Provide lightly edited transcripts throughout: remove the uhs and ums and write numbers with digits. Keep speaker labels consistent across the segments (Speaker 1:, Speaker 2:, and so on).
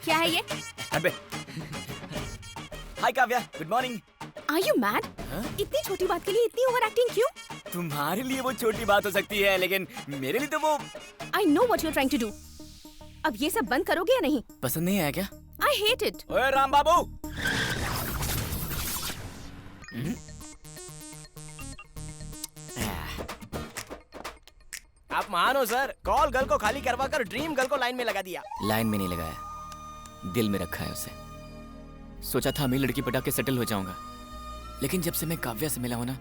Speaker 1: क्या है ये?
Speaker 2: अबे hi Kavya, good morning.
Speaker 1: Are you mad? इतनी छोटी बात के लिए इतनी ओवर एक्टिंग क्यों?
Speaker 2: तुम्हारे लिए वो छोटी बात हो सकती है, लेकिन मेरे लिए तो वो
Speaker 1: I know what you're trying to do. अब ये सब बंद करोगे या नहीं?
Speaker 2: पसंद नहीं आया क्या?
Speaker 1: I hate it.
Speaker 2: ओए राम बाबू।
Speaker 3: आप महान हो सर, कॉल गर्ल को खाली करवा कर ड्रीम गर्ल को लाइन में लगा दिया।
Speaker 2: लाइन में नहीं लगाया, दिल में रखा है उसे। सोचा था मैं लड़की पटा के सेटल हो जाऊंगा, लेकिन जब से मैं काव्या से मिला हूं ना,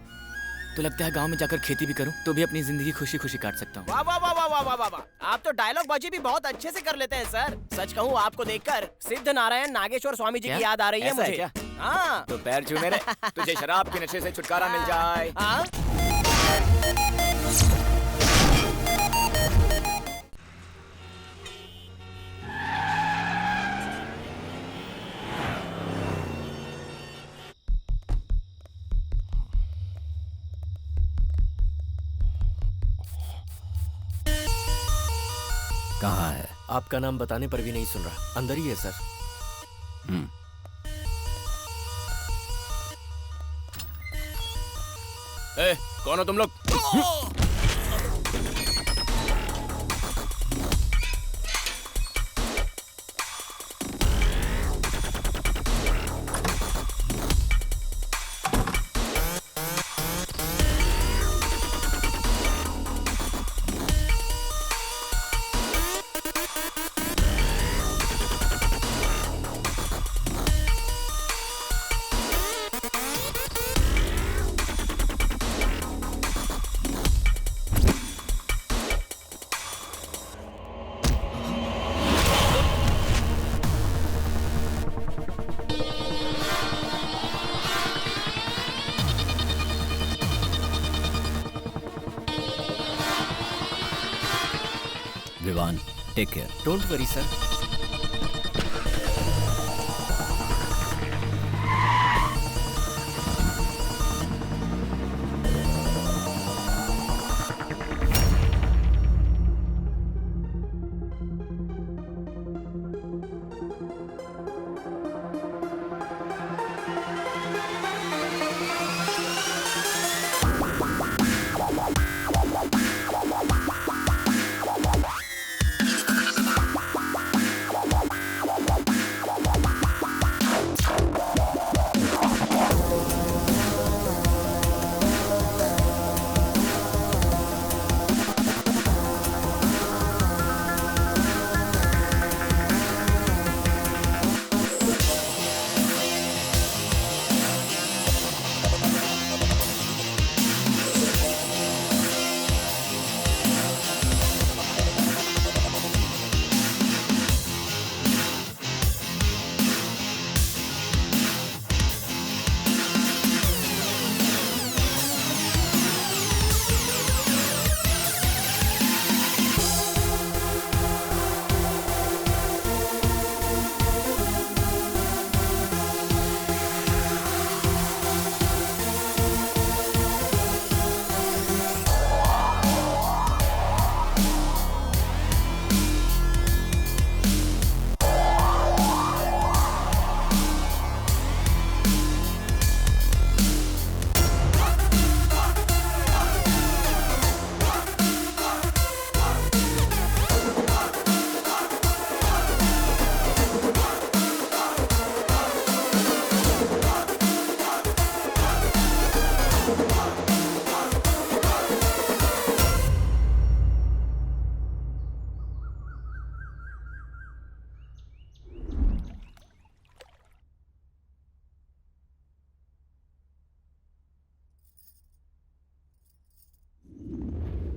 Speaker 2: तो लगता है गांव में जाकर खेती भी करूं तो भी अपनी जिंदगी खुशी खुशी काट सकता हूं।
Speaker 3: वाह वाह वाह वाह वाह वाह वाह वाह, आप तो डायलॉग बाजी भी बहुत अच्छे से कर लेते हैं सर। सच कहूँ आपको देखकर सिद्ध नारायण नागेश्वर स्वामी जी
Speaker 2: क्या?
Speaker 3: की याद आ रही है
Speaker 2: ऐसा है
Speaker 3: मुझे।
Speaker 2: क्या?
Speaker 3: हाँ
Speaker 2: तो पैर छू मेरे, तुझे शराब के नशे से छुटकारा मिल जाए।
Speaker 3: हाँ?
Speaker 4: कहाँ है?
Speaker 5: आपका नाम बताने पर भी नहीं सुन रहा। अंदर ही है सर।
Speaker 2: कौन हो तुम लोग?
Speaker 4: Vivaan, take care.
Speaker 5: Don't worry sir.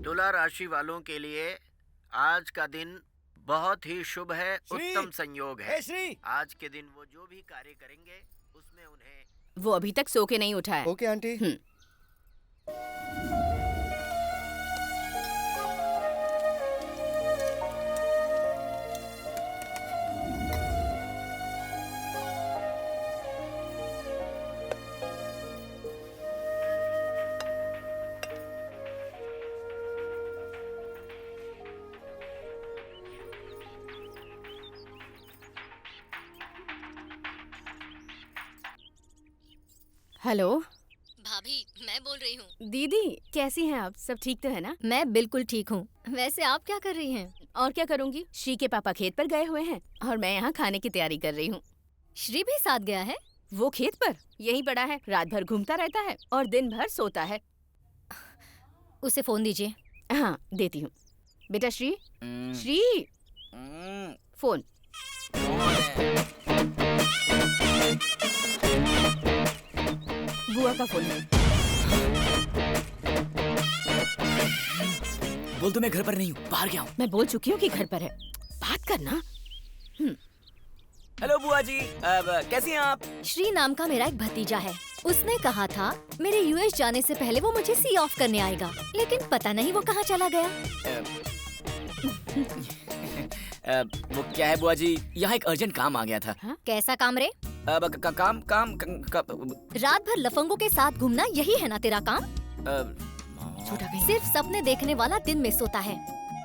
Speaker 6: तुला राशि वालों के लिए आज का दिन बहुत ही शुभ है,
Speaker 3: श्री!
Speaker 6: उत्तम संयोग है।
Speaker 3: हे श्री!
Speaker 6: आज के दिन वो जो भी कार्य करेंगे उसमें उन्हें
Speaker 1: वो अभी तक सो के नहीं उठा है।
Speaker 3: Okay aunty.
Speaker 1: हेलो
Speaker 7: भाभी, मैं बोल रही हूँ।
Speaker 1: दीदी, कैसी हैं आप? सब ठीक तो है ना?
Speaker 7: मैं बिल्कुल ठीक हूँ। वैसे आप क्या कर रही हैं?
Speaker 1: और क्या करूंगी, श्री के पापा खेत पर गए हुए हैं और मैं यहाँ खाने की तैयारी कर रही हूँ।
Speaker 7: श्री भी साथ गया है?
Speaker 1: वो खेत पर यहीं पड़ा है, रात भर घूमता रहता है और दिन भर सोता है।
Speaker 7: उसे फोन दीजिए।
Speaker 1: हाँ, देती हूँ। बेटा श्री, श्री, फोन। बुआ का फोन है।
Speaker 2: बोल तो मैं घर पर नहीं हूँ, बाहर गया हूँ।
Speaker 1: मैं बोल चुकी हूँ कि घर पर है, बात करना।
Speaker 2: हेलो बुआ जी, कैसी हैं आप?
Speaker 7: श्री नाम का मेरा एक भतीजा है। उसने कहा था मेरे यूएस जाने से पहले वो मुझे सी ऑफ करने आएगा, लेकिन पता नहीं वो कहाँ चला गया।
Speaker 2: वो क्या है बुआ जी, यहाँ एक अर्जेंट काम आ गया था।
Speaker 7: कैसा काम रे? रात भर लफंगों के साथ घूमना, यही है ना तेरा काम? सिर्फ सपने देखने वाला दिन में सोता है,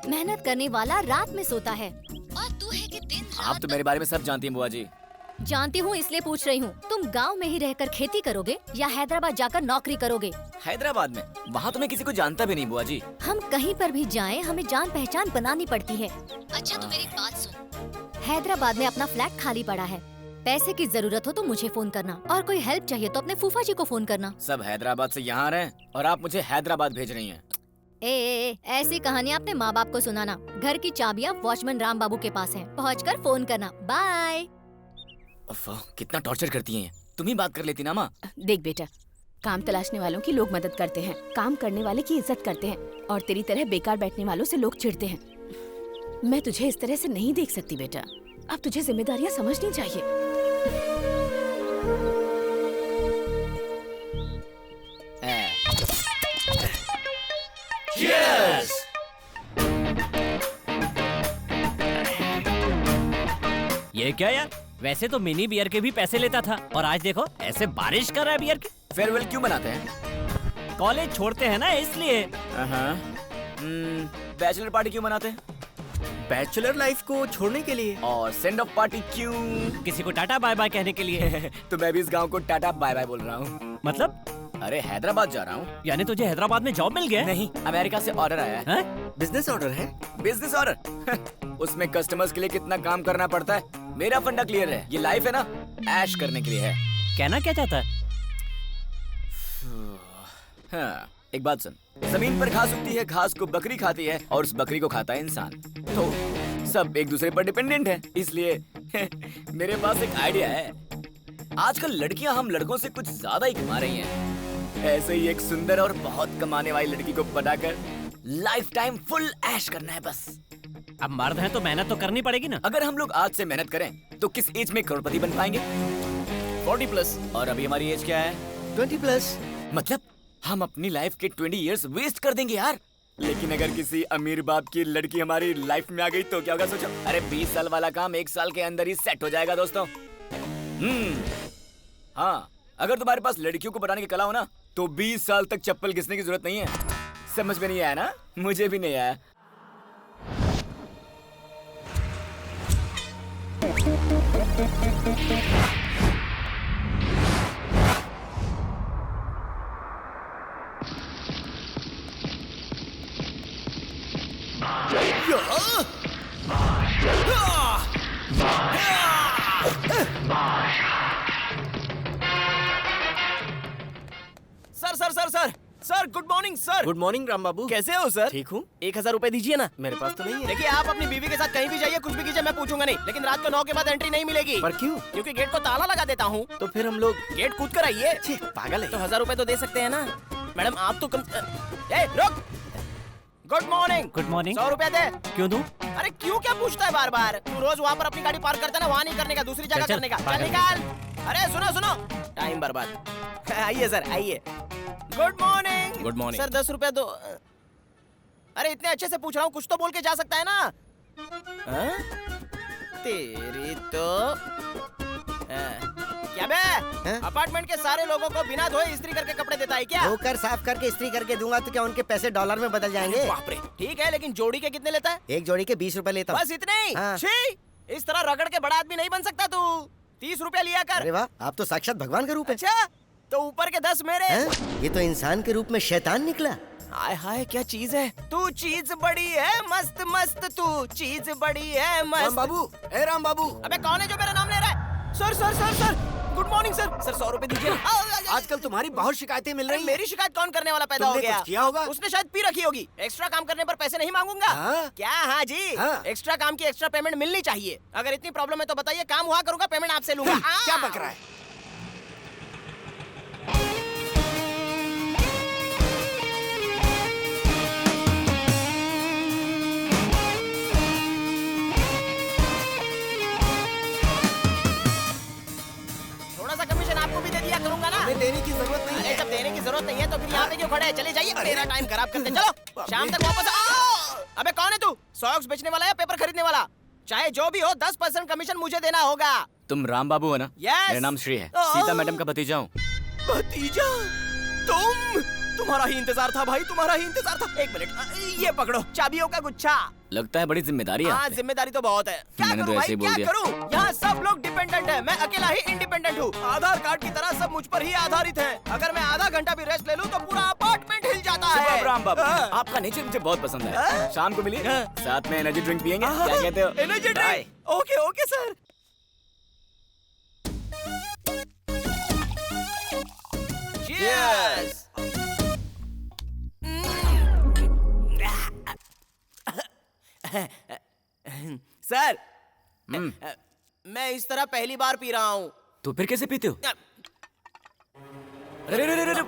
Speaker 7: मेहनत करने वाला रात में सोता है, और तू है कि दिन रात।
Speaker 2: आप तो मेरे बारे में सब जानती हैं बुआ जी।
Speaker 7: जानती हूँ, इसलिए पूछ रही हूँ। तुम गांव में ही रहकर खेती करोगे या हैदराबाद जाकर नौकरी करोगे?
Speaker 2: हैदराबाद में? वहाँ तो मैं किसी को जानता भी नहीं बुआ जी।
Speaker 7: हम कहीं पर भी जाएं, हमें जान पहचान बनानी पड़ती है। अच्छा तो मेरी बात सुन, हैदराबाद में अपना फ्लैट खाली पड़ा है। पैसे की जरूरत हो तो मुझे फोन करना, और कोई हेल्प चाहिए तो अपने फूफा जी को फोन करना।
Speaker 2: सब हैदराबाद से यहाँ आ रहे हैं और आप मुझे हैदराबाद भेज रही हैं।
Speaker 7: ए, ऐसी कहानी अपने माँ बाप को सुनाना। घर की चाबियाँ वॉचमैन राम बाबू के पास हैं। पहुँचकर फोन करना। बाय।
Speaker 2: कितना टॉर्चर करती हैं। तुम ही बात कर लेती ना माँ।
Speaker 1: देख बेटा, काम तलाशने वालों की लोग मदद करते हैं, काम करने वाले की इज्जत करते हैं, और तेरी तरह बेकार बैठने वालों से लोग चिढ़ते हैं। मैं तुझे इस तरह से नहीं देख सकती बेटा। अब तुझे जिम्मेदारियाँ समझनी चाहिए।
Speaker 2: Cheers!
Speaker 8: ये क्या यार, वैसे तो मिनी बियर के भी पैसे लेता था, और आज देखो ऐसे बारिश कर रहा है बियर की।
Speaker 2: फेयरवेल क्यों मनाते हैं?
Speaker 8: कॉलेज छोड़ते हैं ना, इसलिए।
Speaker 2: बैचलर पार्टी क्यों मनाते हैं?
Speaker 5: बैचलर लाइफ को छोड़ने के लिए।
Speaker 2: और सेंड ऑफ पार्टी क्यों?
Speaker 8: किसी को टाटा बाय बाय कहने के लिए।
Speaker 2: तो मैं भी इस गांव को टाटा बाय बाय बोल रहा हूँ।
Speaker 8: मतलब?
Speaker 2: अरे हैदराबाद जा रहा हूँ।
Speaker 8: यानी तुझे हैदराबाद में जॉब मिल गया?
Speaker 2: नहीं, अमेरिका से ऑर्डर आया है।
Speaker 5: बिजनेस ऑर्डर है?
Speaker 2: Business order? उसमें कस्टमर्स के लिए कितना काम करना पड़ता है। मेरा फंडा क्लियर है, ये लाइफ है ना, ऐश करने के लिए है।
Speaker 8: कहना क्या चाहता है?
Speaker 2: हाँ, एक बात सुन, जमीन पर घास उगती है, घास को बकरी खाती है और उस बकरी को खाता है इंसान। तो सब एक दूसरे पर डिपेंडेंट है, इसलिए मेरे पास एक आइडिया है। आजकल लड़कियां हम लड़कों से कुछ ज्यादा ही कमा रही हैं। ऐसे ही एक सुंदर और बहुत कमाने वाली लड़की को बनाकर लाइफ टाइम फुल ऐश करना है बस।
Speaker 8: अब मर्द हैं तो मेहनत तो करनी पड़ेगी ना।
Speaker 2: अगर हम लोग आज से मेहनत करें तो किस एज में करोड़पति बन पाएंगे? 40+। और अभी हमारी एज क्या है?
Speaker 5: 20+।
Speaker 2: मतलब हम अपनी लाइफ के 20 इयर्स वेस्ट कर देंगे यार। लेकिन अगर किसी अमीर बाप की लड़की हमारी लाइफ में आ गई तो क्या होगा सोचो। अरे 20 साल वाला काम 1 साल के अंदर ही सेट हो जाएगा दोस्तों। हाँ, अगर तुम्हारे पास लड़कियों को बनाने की कला हो ना तो 20 साल तक चप्पल घिसने की जरूरत नहीं है। समझ में नहीं आया ना? मुझे भी नहीं आया।
Speaker 3: Sir sir good morning sir.
Speaker 5: Good morning Ram Babu.
Speaker 3: कैसे हो सर?
Speaker 5: ठीक हूँ।
Speaker 3: 1000 रुपए दीजिए ना।
Speaker 5: मेरे पास तो नहीं है।
Speaker 3: देखिए, आप अपनी बीवी के साथ कहीं भी जाइए, कुछ भी कीजिए, मैं पूछूंगा नहीं, लेकिन रात को 9 के बाद एंट्री नहीं मिलेगी।
Speaker 5: पर क्यों?
Speaker 3: क्योंकि गेट को ताला लगा देता हूँ।
Speaker 5: तो फिर हम लोग
Speaker 3: गेट कूद कर आइए।
Speaker 5: पागल है।
Speaker 3: तो 1000 रुपए तो दे सकते हैं ना मैडम? आप तो कम। ए, रुक। Good morning.
Speaker 8: Good morning.
Speaker 3: 100 रुपए दे।
Speaker 8: क्यों दूं?
Speaker 3: अरे क्यों क्या पूछता है बार बार? तू रोज वहाँ पर अपनी गाड़ी पार्क करता है ना, वहाँ नहीं करने का, दूसरी जगह
Speaker 8: चल,
Speaker 3: करने का।
Speaker 8: पागल।
Speaker 3: चल निकाल। अरे सुनो, टाइम बर्बाद। आइए सर, आइए। Good morning.
Speaker 2: Good morning.
Speaker 3: Sir 10 रुपए दो। अरे इतने अच्छे से पूछ रहा हूँ, कुछ तो बोल के जा सकता है ना? हाँ? तेरी तो क्या बे? अपार्टमेंट के सारे लोगों को बिना धोए इस्त्री करके कपड़े देता है क्या?
Speaker 9: धोकर साफ करके इस्त्री करके दूंगा तो क्या उनके पैसे डॉलर में बदल जाएंगे?
Speaker 3: बाप रे। ठीक है, लेकिन जोड़ी के कितने लेता है?
Speaker 9: एक जोड़ी के 20 रुपए लेता हूँ।
Speaker 3: बस इतने ही?
Speaker 9: हाँ।
Speaker 3: छी, इस तरह रगड़ के बड़ा आदमी नहीं बन सकता तू। 30 रुपए लिया कर।
Speaker 9: अरे वाह, आप तो साक्षात भगवान का रूप है।
Speaker 3: अच्छा, तो ऊपर के 10 मेरे।
Speaker 9: हैं? ये तो इंसान के रूप में शैतान निकला।
Speaker 3: हाय हाय क्या चीज है। तू चीज बड़ी है मस्त मस्त, तू चीज बड़ी है मस्त।
Speaker 5: राम बाबू, ए राम बाबू,
Speaker 3: अबे कौन है जो मेरा नाम ले रहा है? Sir sir sir sir, good morning sir. Sir 100 रुपए दीजिए।
Speaker 5: आजकल तुम्हारी बहुत शिकायतें मिल रही हैं।
Speaker 3: मेरी शिकायत कौन करने वाला पैदा हो
Speaker 5: तुमने
Speaker 3: गया?
Speaker 5: कुछ किया होगा?
Speaker 3: उसने शायद पी रखी होगी। एक्स्ट्रा काम करने पर पैसे नहीं मांगूंगा।
Speaker 5: हाँ?
Speaker 3: क्या? हाँ जी,
Speaker 5: हाँ।
Speaker 3: एक्स्ट्रा काम की एक्स्ट्रा पेमेंट मिलनी चाहिए। अगर इतनी प्रॉब्लम है तो बताइए, काम हुआ करूंगा, पेमेंट आपसे लूंगा।
Speaker 5: क्या बक रहा है?
Speaker 3: थोड़ा सा कमीशन आपको भी दे दिया करूंगा ना।
Speaker 5: हमें देने की जरूरत नहीं
Speaker 3: अरे
Speaker 5: है।
Speaker 3: जब देने की जरूरत नहीं है तो फिर यहाँ पे क्यों खड़े हैं? चले जाइए, मेरा टाइम खराब करते। चलो शाम तक वापस आओ। अबे कौन है तू? सॉक्स बेचने वाला या पेपर खरीदने वाला? चाहे जो भी हो 10% कमीशन मुझे देना होगा।
Speaker 2: तुम राम बाबू हो ना?
Speaker 3: Yes!
Speaker 2: मेरा नाम श्री है, सीता मैडम का भतीजा हूँ।
Speaker 3: भतीजा? तुम्हारा ही इंतजार था भाई, तुम्हारा ही इंतजार था। एक मिनट, ये पकड़ो चाबियों का गुच्छा।
Speaker 2: लगता है बड़ी जिम्मेदारी है
Speaker 3: हाँ
Speaker 2: आप पे।
Speaker 3: जिम्मेदारी तो बहुत है। क्या
Speaker 2: मैंने तो
Speaker 3: करूं
Speaker 2: ऐसे ही
Speaker 3: भाई,
Speaker 2: बोल
Speaker 3: क्या
Speaker 2: दिया।
Speaker 3: करूं? यहाँ सब लोग डिपेंडेंट है, मैं अकेला ही इंडिपेंडेंट हूँ। आधार कार्ड की तरह सब मुझ पर ही आधारित है। अगर मैं आधा घंटा भी रेस्ट ले लूं तो पूरा अपार्टमेंट हिल जाता है।
Speaker 2: सुबह राम बाबू,
Speaker 3: हाँ।
Speaker 2: आपका नेचर मुझे बहुत पसंद है।
Speaker 3: हाँ?
Speaker 2: शाम को मिलिए, साथ में एनर्जी ड्रिंक पियेंगे। क्या कहते हो?
Speaker 3: Energy
Speaker 2: Bye.
Speaker 3: Drink? Okay okay sir. Cheers! Sir, मैं इस तरह पहली बार पी रहा हूँ।
Speaker 2: तो फिर कैसे पीते हो? अरे अरे अरे अरे,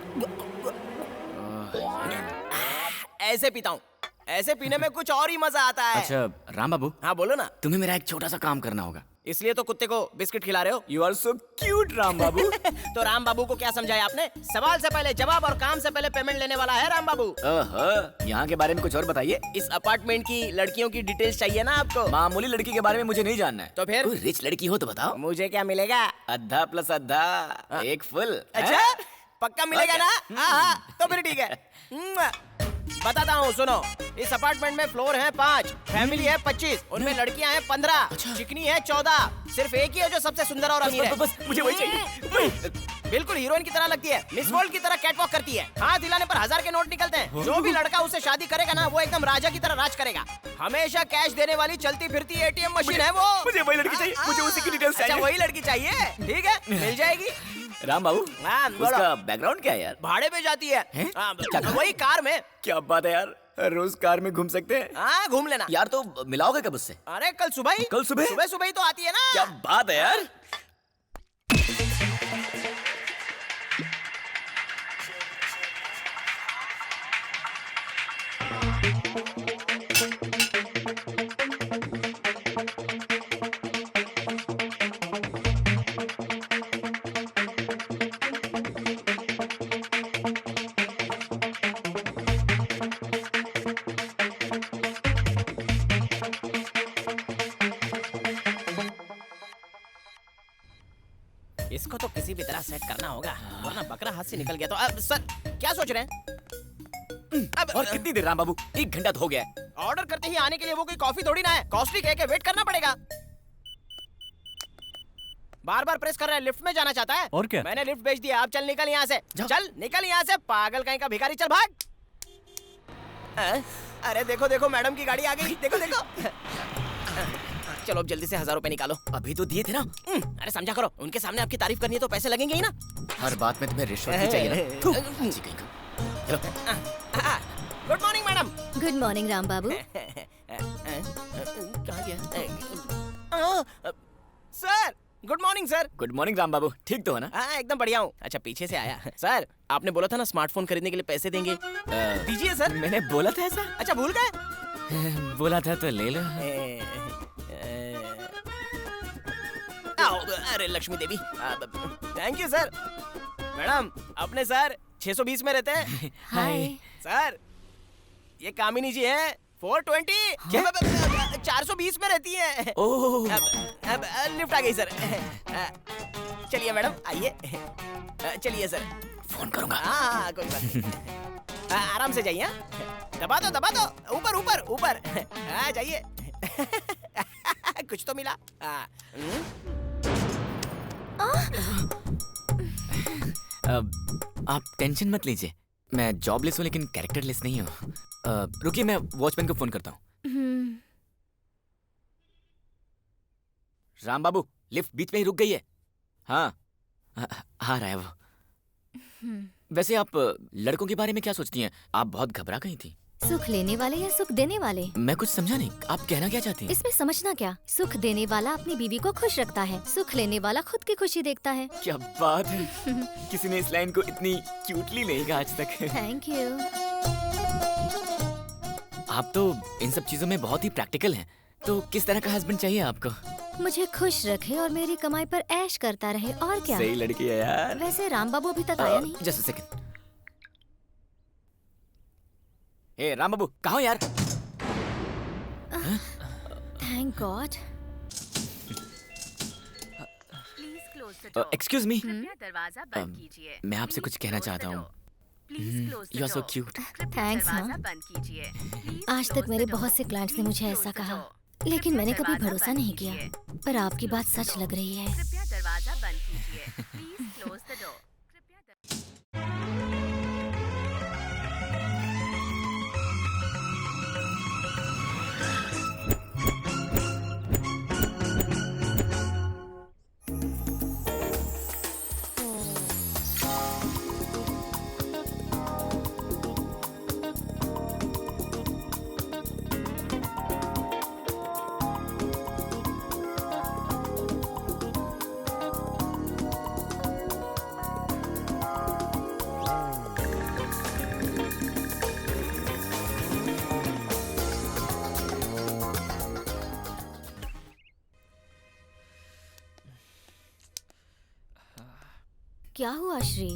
Speaker 3: ऐसे पीता हूँ। ऐसे पीने में कुछ और ही मजा आता है।
Speaker 2: अच्छा राम बाबू,
Speaker 3: हाँ बोलो ना।
Speaker 2: तुम्हें मेरा एक छोटा सा काम करना होगा।
Speaker 3: इसलिए तो कुत्ते को बिस्किट खिला रहे हो?
Speaker 2: You are so cute Ram Babu.
Speaker 3: तो राम बाबू को क्या समझाया आपने? सवाल से पहले जवाब और काम से पहले पेमेंट लेने वाला है राम बाबू।
Speaker 2: ओहो, यहाँ के बारे में कुछ और बताइए।
Speaker 3: इस अपार्टमेंट की लड़कियों की डिटेल्स चाहिए ना आपको?
Speaker 2: मामूली लड़की के बारे में मुझे नहीं जानना है।
Speaker 3: तो फिर?
Speaker 2: कोई रिच लड़की हो तो बताओ।
Speaker 3: मुझे क्या मिलेगा?
Speaker 2: आधा प्लस आधा, एक फुल।
Speaker 3: अच्छा पक्का मिलेगा ना? हाँ तो फिर ठीक है। बताता हूँ सुनो। इस अपार्टमेंट में फ्लोर है 5, फैमिली है 25, उनमें लड़कियां हैं 15, चिकनी है 14, सिर्फ एक ही है जो सबसे सुंदर और अमीर है।
Speaker 2: बस मुझे वही चाहिए।
Speaker 3: बिल्कुल हीरोइन की तरह लगती है, मिस वर्ल्ड की तरह कैटवॉक करती है, हाथ हिलाने पर 1000 के नोट निकलते हैं। जो भी लड़का उससे शादी करेगा ना वो एकदम राजा की तरह राज करेगा। हमेशा कैश देने वाली चलती फिरती ATM मशीन है वो।
Speaker 2: मुझे वही लड़की चाहिए, मुझे उसी की डिटेल्स
Speaker 3: अच्छा
Speaker 2: चाहिए।
Speaker 3: वही लड़की चाहिए, ठीक है मिल जाएगी।
Speaker 2: राम बाबू,
Speaker 3: हाँ, बोलो।
Speaker 2: उसका बैकग्राउंड क्या है यार?
Speaker 3: भाड़े पे जाती है,
Speaker 2: हैं?
Speaker 3: हाँ,
Speaker 2: क्या कहा?
Speaker 3: वही कार में।
Speaker 2: क्या बात है यार, रोज कार में घूम सकते हैं
Speaker 3: हाँ घूम लेना
Speaker 2: यार। तो मिलाओगे कब उससे?
Speaker 3: अरे कल सुबह ही।
Speaker 2: कल सुबह?
Speaker 3: सुबह सुबह ही तो आती है ना।
Speaker 2: क्या बात है यार।
Speaker 3: इसको तो किसी भी तरह सेट करना होगा वरना बकरा हाथ से निकल गया तो। अब सर क्या सोच रहे हैं? अब
Speaker 2: और कितनी देर राम बाबू? 1 घंटा तो हो गया है।
Speaker 3: ऑर्डर करते ही आने के लिए वो कोई कॉफी थोड़ी ना है। कॉस्टली कह के वेट करना पड़ेगा। बार बार प्रेस कर रहा है, लिफ्ट में जाना चाहता है।
Speaker 8: और क्या?
Speaker 3: मैंने लिफ्ट भेज दिया, आप चल निकल यहाँ से। चल निकल यहाँ से, पागल कहीं का भिखारी, चल भाग। अरे देखो देखो मैडम की गाड़ी आ गई, देखो देखो। चलो अब जल्दी से 1000 रुपए निकालो।
Speaker 2: अभी तो दिए थे ना।
Speaker 3: अरे समझा करो, उनके सामने आपकी तारीफ करनी है तो पैसे लगेंगे ही ना।
Speaker 2: हर बात में तुम्हें रिश्वत ही चाहिए ना। थू, जी कहीं का। चलो।
Speaker 3: Good morning madam.
Speaker 7: Good morning Ram Babu.
Speaker 3: कहाँ गया? Sir good morning sir.
Speaker 2: Good morning Ram Babu, ठीक तो हो ना?
Speaker 3: हाँ एकदम बढ़िया हूँ। अच्छा पीछे से आया। सर आपने बोला था ना स्मार्टफोन खरीदने के लिए पैसे देंगे, दीजिए सर।
Speaker 2: मैंने बोला था ऐसा?
Speaker 3: अच्छा भूल गए?
Speaker 2: बोला था तो ले लो।
Speaker 3: आओ, अरे लक्ष्मी देवी, थैंक यू सर। मैडम अपने सर 620 में रहते हैं।
Speaker 7: हाय।
Speaker 3: सर ये कामिनी जी हैं 420। 420 में रहती है।
Speaker 2: ओह,
Speaker 3: अब लिफ्ट आ गई सर। चलिए मैडम आइए। चलिए सर।
Speaker 2: फोन करूंगा।
Speaker 3: हाँ कोई बात नहीं। आराम से जाइए। दबा दो ऊपर ऊपर ऊपर। हाँ जाइए। कुछ तो मिला।
Speaker 2: आप टेंशन मत लीजिए, मैं जॉबलेस हूँ लेकिन कैरेक्टरलेस नहीं हूँ। रुकिए, मैं वॉचमैन को फोन करता हूँ। राम बाबू, लिफ्ट बीच में ही रुक गई है। हाँ, आ रहा है वो। वैसे आप लड़कों के बारे में क्या सोचती हैं? आप बहुत घबरा गई थी।
Speaker 7: सुख लेने वाले या सुख देने वाले?
Speaker 2: मैं कुछ समझा नहीं, आप कहना क्या चाहती हैं?
Speaker 7: इसमें समझना क्या? सुख देने वाला अपनी बीवी को खुश रखता है, सुख लेने वाला खुद की खुशी देखता है।
Speaker 2: क्या बात है, किसी ने इस लाइन को इतनी क्यूटली नहीं कहा आज तक।
Speaker 7: Thank you.
Speaker 2: आप तो इन सब चीजों में बहुत ही प्रैक्टिकल हैं। तो किस तरह का हस्बैंड चाहिए आपको?
Speaker 7: मुझे खुश रखे और मेरी कमाई पर ऐश करता रहे, और क्या।
Speaker 2: सही लड़की है यार।
Speaker 7: वैसे राम बाबू अभी तक आया नहीं।
Speaker 2: Just a second. ए राम बाबू, कहाँ हो यार?
Speaker 7: Thank God.
Speaker 2: एक्सक्यूज मी,
Speaker 1: दरवाजा बंद कीजिए।
Speaker 2: मैं आपसे कुछ कहना चाहता हूँ। You are so cute.
Speaker 7: Thanks हाँ।
Speaker 1: बंद कीजिए।
Speaker 7: आज तक मेरे बहुत से क्लाइंट्स ने मुझे ऐसा कहा, लेकिन मैंने कभी भरोसा नहीं किया। पर आपकी बात सच लग रही है।
Speaker 1: कृपया दरवाजा बंद कीजिए। Please close the door.
Speaker 7: क्या हुआ श्री?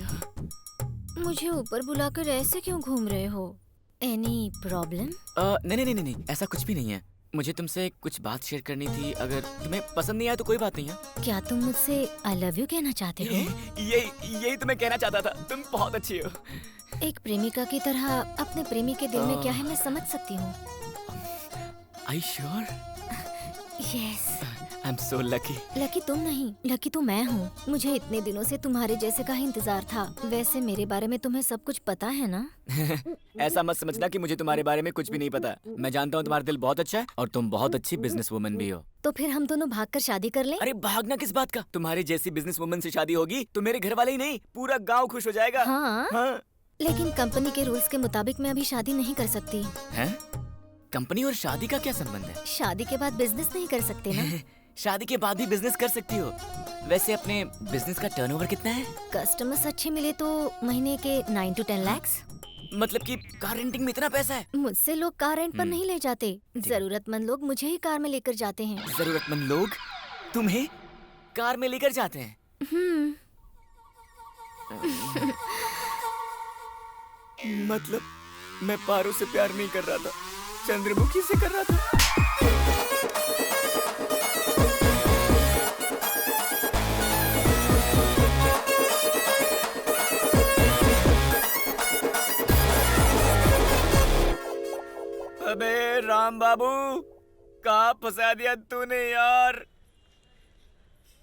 Speaker 7: मुझे ऊपर बुलाकर ऐसे क्यों घूम रहे हो? Any problem?
Speaker 2: नहीं, ऐसा कुछ भी नहीं है। मुझे तुमसे कुछ बात शेयर करनी थी। अगर तुम्हें पसंद नहीं आया तो कोई बात नहीं है।
Speaker 7: क्या तुम मुझसे आई लव यू कहना चाहते हो?
Speaker 2: यही तो मैं कहना चाहता था। तुम बहुत अच्छी हो।
Speaker 7: एक प्रेमिका की तरह अपने प्रेमी के दिल में क्या है मैं समझ सकती हूँ।
Speaker 2: Are you sure?
Speaker 7: Yes.
Speaker 2: I'm so lucky.
Speaker 7: Lucky तुम नहीं, लकी तो मैं हूँ। मुझे इतने दिनों से तुम्हारे जैसे का ही इंतजार था। वैसे मेरे बारे में तुम्हें सब कुछ पता है ना?
Speaker 2: ऐसा मत समझना कि मुझे तुम्हारे बारे में कुछ भी नहीं पता। मैं जानता हूँ तुम्हारा दिल बहुत अच्छा है और तुम बहुत अच्छी बिजनेस वुमन भी हो।
Speaker 7: तो फिर हम दोनों भागकर शादी कर लें?
Speaker 2: अरे भागना किस बात का? तुम्हारी जैसी बिजनेस वुमन से शादी होगी तो मेरे घर वाले ही नहीं, पूरा गाँव खुश हो जाएगा।
Speaker 7: हाँ। लेकिन कंपनी के रूल्स के मुताबिक मैं अभी शादी नहीं कर सकती।
Speaker 2: हैं? कंपनी और शादी का क्या संबंध है?
Speaker 7: शादी के बाद बिजनेस नहीं कर सकते ना?
Speaker 2: शादी के बाद भी बिजनेस कर सकती हो। वैसे अपने बिजनेस का टर्नओवर कितना है?
Speaker 7: कस्टमर्स अच्छे मिले तो महीने के 9 to 10 lakhs।
Speaker 2: मतलब कि कार रेंटिंग में इतना पैसा है?
Speaker 7: मुझसे लोग कार रेंट पर नहीं ले जाते। जरूरतमंद लोग मुझे ही कार में लेकर जाते हैं।
Speaker 2: जरूरतमंद लोग तुम्हें कार में लेकर जाते हैं? मतलब मैं पारो से प्यार नहीं कर रहा था, चंद्रमुखी से कर रहा था। अबे राम बाबू, कहाँ फंसा दिया तूने यार?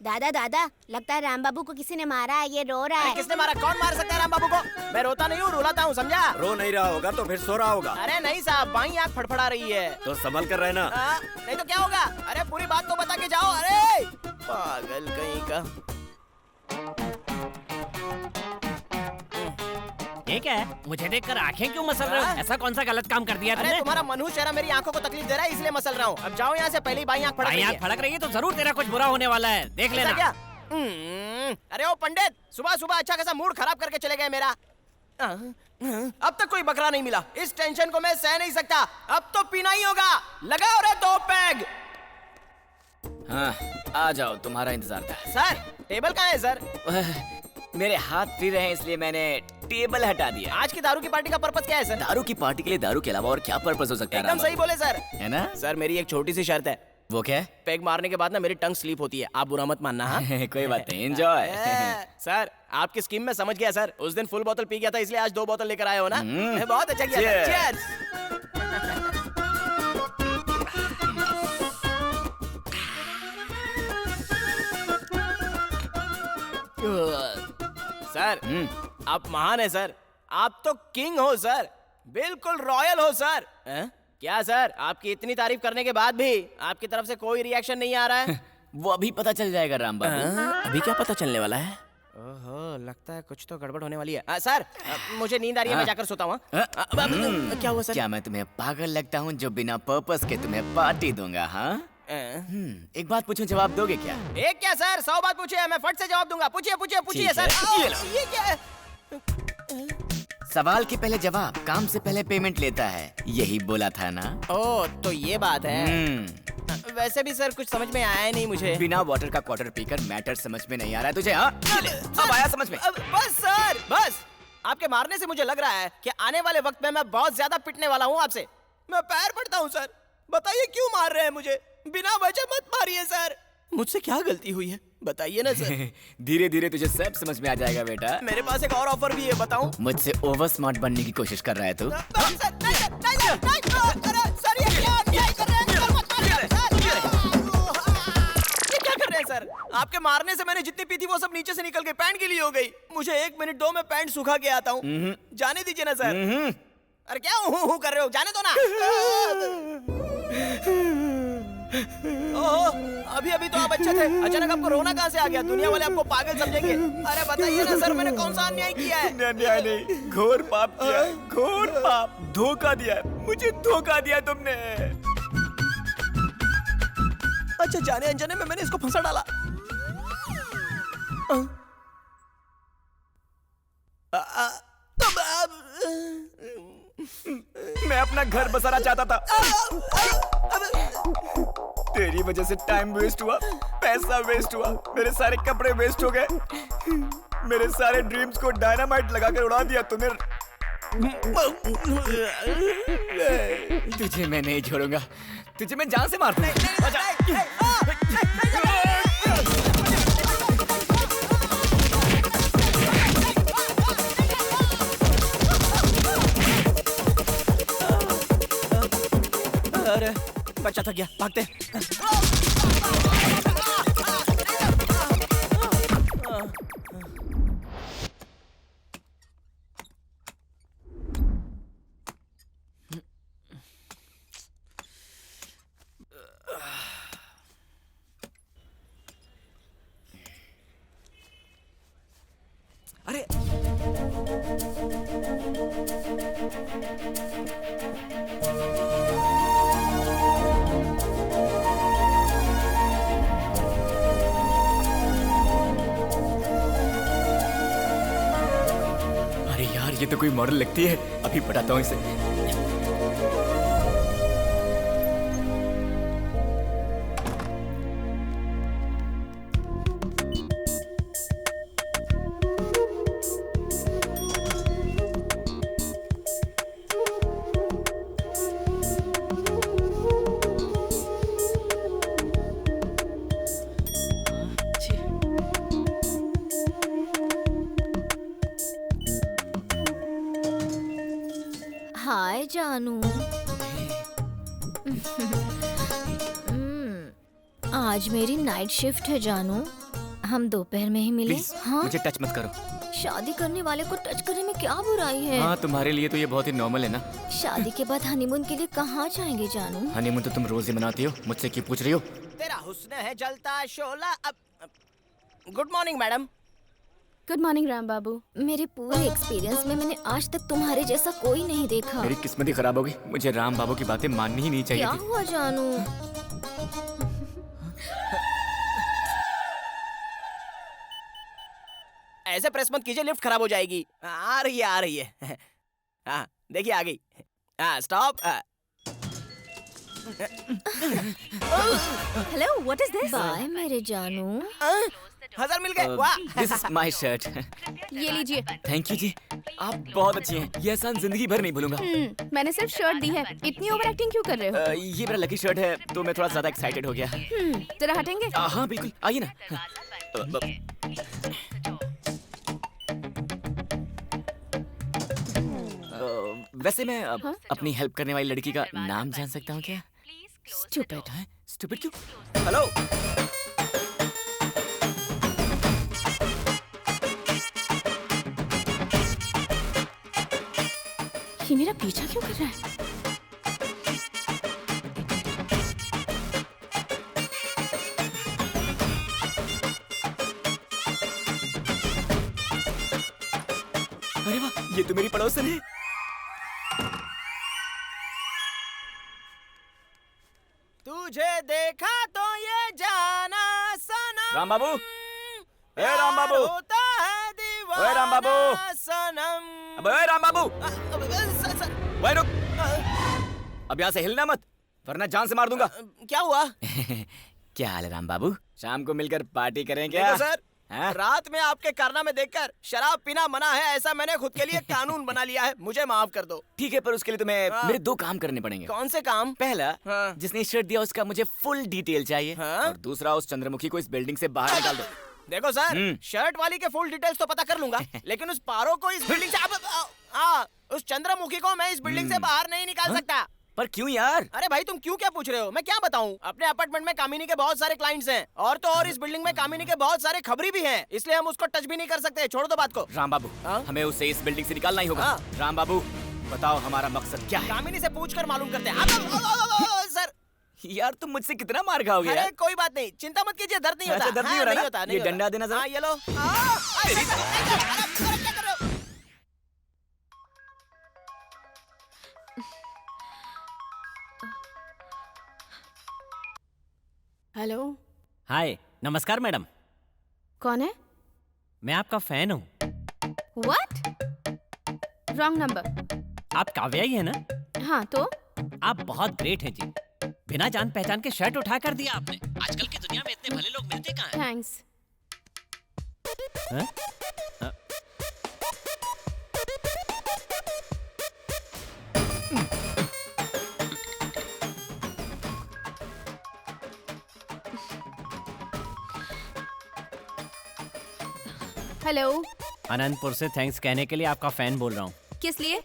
Speaker 10: दादा दादा, लगता है राम बाबू को किसी ने मारा है, ये रो रहा है।
Speaker 3: किसने मारा? कौन मार सकता है राम बाबू को? मैं रोता नहीं हूँ, रुलाता हूँ, समझा?
Speaker 5: रो नहीं रहा होगा तो फिर सो रहा होगा।
Speaker 3: अरे नहीं साहब, बाई आँख फड़फड़ा रही है।
Speaker 5: तो संभल कर रहना।
Speaker 3: नहीं तो क्या होगा? अरे पूरी बात तो बता के जाओ। अरे पागल कहीं का।
Speaker 8: ये क्या है? मुझे देखकर आंखें क्यों मसल रहे हो? ऐसा कौन सा गलत काम कर दिया तुमने?
Speaker 3: अरे तुम्हारा मनहूस चेहरा मेरी आंखों को तकलीफ दे रहा है, इसलिए मसल रहा हूँ। अब जाओ यहाँ से, पहली बाई आँख फड़क रही है।
Speaker 8: आँख फड़क रही है तो जरूर तेरा कुछ बुरा होने वाला है, देख लेना।
Speaker 3: क्या? अरे ओ पंडित, सुबह सुबह अच्छा खासा मूड खराब करके चले गए मेरा। अब तक कोई बकरा नहीं मिला। इस टेंशन को मैं सह नहीं सकता। अब तो पीना ही होगा। लगाओ रे 2 पैग।
Speaker 2: हाँ, आ जाओ, तुम्हारा इंतजार था।
Speaker 3: सर, टेबल कहाँ है सर?
Speaker 2: मेरे हाथ फ्री रहे इसलिए मैंने टेबल हटा दिया।
Speaker 3: आज की दारू की पार्टी का पर्पस क्या है सर?
Speaker 2: दारू की पार्टी के लिए दारू के अलावा और क्या पर्पस हो सकता है?
Speaker 3: एकदम सही बोले सर,
Speaker 2: है ना?
Speaker 3: सर मेरी एक छोटी सी शर्त है।
Speaker 2: वो क्या है?
Speaker 3: पैग मारने के बाद ना मेरी टंग स्लीप होती है, आप बुरा मत मानना। हाँ?
Speaker 2: कोई बात नहीं, एंजॉय।
Speaker 3: सर आपकी स्कीम में समझ गया सर। उस दिन फुल बोतल पी गया था, इसलिए आज 2 बोतल लेकर आए हो ना? बहुत अच्छा किया। चीयर्स। सर आप महान है सर, आप तो किंग हो सर, बिल्कुल रॉयल हो सर। क्या सर, आपकी इतनी तारीफ करने के बाद भी आपकी तरफ से कोई रिएक्शन नहीं आ रहा है?
Speaker 2: वो अभी पता चल जाएगा राम बाबू।
Speaker 3: अभी क्या पता चलने वाला है? ओहो, लगता है कुछ तो गड़बड़ होने वाली है। सर मुझे नींद आ रही है, मैं जाकर सोता हूँ। क्या हुआ सर?
Speaker 2: क्या मैं तुम्हें पागल लगता हूँ जो बिना पर्पस के तुम्हें पार्टी दूंगा? हाँ एक बात पूछूं, जवाब दोगे क्या?
Speaker 3: एक क्या सर, 100 बात पूछिए, मैं फट से जवाब दूंगा। पूछिए पूछिए पूछिए सर। ये क्या है?
Speaker 2: सवाल के पहले जवाब, काम से पहले पेमेंट लेता है, यही बोला था ना?
Speaker 3: ओ तो ये बात है। वैसे भी सर कुछ समझ में आया नहीं मुझे।
Speaker 2: बिना वाटर का क्वार्टर पीकर मैटर समझ में नहीं आ रहा है तुझे? हाँ अब आया समझ में?
Speaker 3: बस सर बस, आपके मारने से मुझे लग रहा है कि आने वाले वक्त में मैं बहुत ज्यादा पिटने वाला हूँ आपसे। मैं पैर पड़ता हूँ सर, बताइए क्यों मार रहे हैं मुझे? बिना वजह मत मारिए सर, मुझसे क्या गलती हुई है बताइए ना सर।
Speaker 2: धीरे धीरे तुझे सब समझ में आ जाएगा बेटा।
Speaker 3: मेरे पास एक और ऑफर भी है, बताऊं?
Speaker 2: मुझसे ओवर स्मार्ट बनने की कोशिश कर रहा है तू?
Speaker 3: सर आपके मारने से मैंने जितनी पी थी वो सब नीचे से निकल के पैंट गीली हो गई। मुझे 1 मिनट दो, मैं पैंट सुखा के आता हूँ। जाने दीजिए ना सर। अरे क्या हूँ कर रहे हो, जाने दो ना। ओहो, अभी अभी तो आप अच्छे थे, अचानक आपको रोना कहाँ से आ गया? दुनिया वाले आपको पागल समझेंगे। अरे बताइए ना सर, मैंने कौन सा अन्याय किया है?
Speaker 2: अन्याय नहीं, घोर पाप किया है, घोर पाप। धोखा दिया है, मुझे धोखा दिया तुमने।
Speaker 3: अच्छा, जाने अनजाने में मैंने इसको फंसा डाला।
Speaker 2: मैं अपना घर बसाना चाहता था, तेरी वजह से टाइम वेस्ट हुआ, पैसा वेस्ट हुआ, मेरे सारे कपड़े वेस्ट हो गए, मेरे सारे ड्रीम्स को डायनामाइट लगाकर उड़ा दिया तूने। तुझे मैं नहीं छोड़ूंगा, तुझे मैं जान से मार दूंगा।
Speaker 3: अरे बच्चा थक गया, भागते। अरे
Speaker 2: यार, ये तो कोई मॉडल लगती है, अभी पटाता हूँ इसे।
Speaker 7: हाय जानू। आज मेरी नाइट शिफ्ट है जानू, हम दोपहर में ही मिले।
Speaker 2: प्लीज
Speaker 7: हाँ?
Speaker 2: मुझे टच मत करो।
Speaker 7: शादी करने वाले को टच करने में क्या बुराई है?
Speaker 2: हाँ, तुम्हारे लिए तो ये बहुत ही नॉर्मल है ना।
Speaker 7: शादी के बाद हनीमून के लिए कहाँ जाएंगे जानू?
Speaker 2: हनीमून तो तुम रोज ही मनाती हो, मुझसे क्यों पूछ रही हो?
Speaker 3: तेरा हुस्न है जलता शोला। Good morning madam.
Speaker 1: Good morning Ram Babu.
Speaker 7: मेरे पूरे एक्सपीरियंस में मैंने आज तक तुम्हारे जैसा कोई नहीं देखा।
Speaker 2: मेरी किस्मत ही खराब होगी, मुझे राम बाबू की बातें माननी ही नहीं चाहिए
Speaker 7: क्या
Speaker 2: थी।
Speaker 7: हुआ जानू?
Speaker 3: ऐसे प्रेस मत कीजिए, लिफ्ट खराब हो जाएगी। आ रही है। हाँ देखिए आ गई। हाँ stop.
Speaker 1: Hello, what is this?
Speaker 7: Bye मेरे जानू।
Speaker 3: 1000 मिल गए। वाह।
Speaker 2: This is my shirt.
Speaker 1: ये लीजिए।
Speaker 2: थैंक यू जी, आप बहुत अच्छी हैं, ये एहसान जिंदगी भर नहीं भूलूंगा।
Speaker 1: मैंने सिर्फ शर्ट दी है, इतनी ओवर एक्टिंग क्यों कर रहे हो?
Speaker 2: ये मेरा लकी शर्ट है तो मैं थोड़ा ज्यादा एक्साइटेड हो गया।
Speaker 1: जरा हटेंगे?
Speaker 2: हाँ बिल्कुल, आइए ना। वैसे मैं अपनी हेल्प करने वाली लड़की का नाम जान सकता हूँ क्या?
Speaker 1: स्टूपिड।
Speaker 2: है? स्टूपिड क्यों?
Speaker 3: हेलो।
Speaker 1: मेरा पीछा क्यों कर रहा है?
Speaker 2: अरे वाह, ये तो मेरी पड़ोसन है।
Speaker 3: तुझे देखा तो ये जाना सनम।
Speaker 2: राम बाबू, ए राम बाबू,
Speaker 3: होता है दीवाना
Speaker 2: ओए राम बाबू,
Speaker 3: सनम।
Speaker 2: अबे ओए राम बाबू,
Speaker 3: सर,
Speaker 2: ओए रुक, अब यहाँ से हिलना मत, वरना जान से मार दूंगा।
Speaker 3: क्या हुआ?
Speaker 2: क्या हाल है राम बाबू? शाम को मिलकर पार्टी करें क्या?
Speaker 3: देखो सर,
Speaker 2: हाँ?
Speaker 3: रात में आपके कारनामे देखकर शराब पीना मना है, ऐसा मैंने खुद के लिए कानून बना लिया है। मुझे माफ कर दो।
Speaker 2: ठीक है, पर उसके लिए तुम्हें
Speaker 3: हाँ।
Speaker 2: मेरे 2 काम करने पड़ेंगे।
Speaker 3: कौन से काम?
Speaker 2: पहला,
Speaker 3: हाँ।
Speaker 2: जिसने शर्ट दिया उसका मुझे फुल डिटेल चाहिए।
Speaker 3: हाँ?
Speaker 2: और दूसरा, उस चंद्रमुखी को इस बिल्डिंग से बाहर निकाल दो।
Speaker 3: देखो सर, शर्ट वाली के फुल डिटेल्स तो पता कर लूंगा, लेकिन उस पारो को इस बिल्डिंग से उस चंद्रमुखी को मैं इस बिल्डिंग से बाहर नहीं निकाल सकता।
Speaker 2: पर क्यों यार?
Speaker 3: अरे भाई, तुम क्यों क्या पूछ रहे हो? मैं क्या बताऊं? अपने अपार्टमेंट में कामिनी के बहुत सारे क्लाइंट्स हैं, और तो और इस बिल्डिंग में कामिनी के बहुत सारे खबरी भी हैं, इसलिए हम उसको टच भी नहीं कर सकते। छोड़ दो बात को।
Speaker 2: राम बाबू,
Speaker 3: हाँ?
Speaker 2: हमें उसे इस बिल्डिंग से निकालना ही होगा।
Speaker 3: हाँ।
Speaker 2: राम बाबू, बताओ हमारा मकसद क्या है?
Speaker 3: कामिनी से पूछकर मालूम करते हैं। सर,
Speaker 2: यार तुम मुझसे कितना मार खाओगे
Speaker 3: अरे
Speaker 2: यार?
Speaker 3: कोई बात नहीं, चिंता मत कीजिए, दर्द नहीं होता।
Speaker 2: अच्छा, दर्द नहीं
Speaker 3: हाँ,
Speaker 2: हो रहा ना?
Speaker 3: होता,
Speaker 2: ये
Speaker 3: होता।
Speaker 2: डंडा देना जरा।
Speaker 3: हाँ, ये लो। क्या कर रहे हो?
Speaker 1: हेलो,
Speaker 8: हाय, नमस्कार मैडम।
Speaker 1: कौन है?
Speaker 8: मैं आपका फैन हूँ।
Speaker 1: व्हाट? Wrong number.
Speaker 8: आप काव्या ही है ना?
Speaker 1: हाँ तो?
Speaker 8: आप बहुत ग्रेट हैं जी। बिना जान पहचान के शर्ट उठा कर दिया आपने। आजकल की दुनिया में इतने भले लोग मिलते कहाँ हैं?
Speaker 1: थैंक्स।
Speaker 8: हैं?
Speaker 1: हेलो,
Speaker 8: अनंतपुर से थैंक्स कहने के लिए आपका फैन बोल रहा हूँ।
Speaker 1: किस लिए?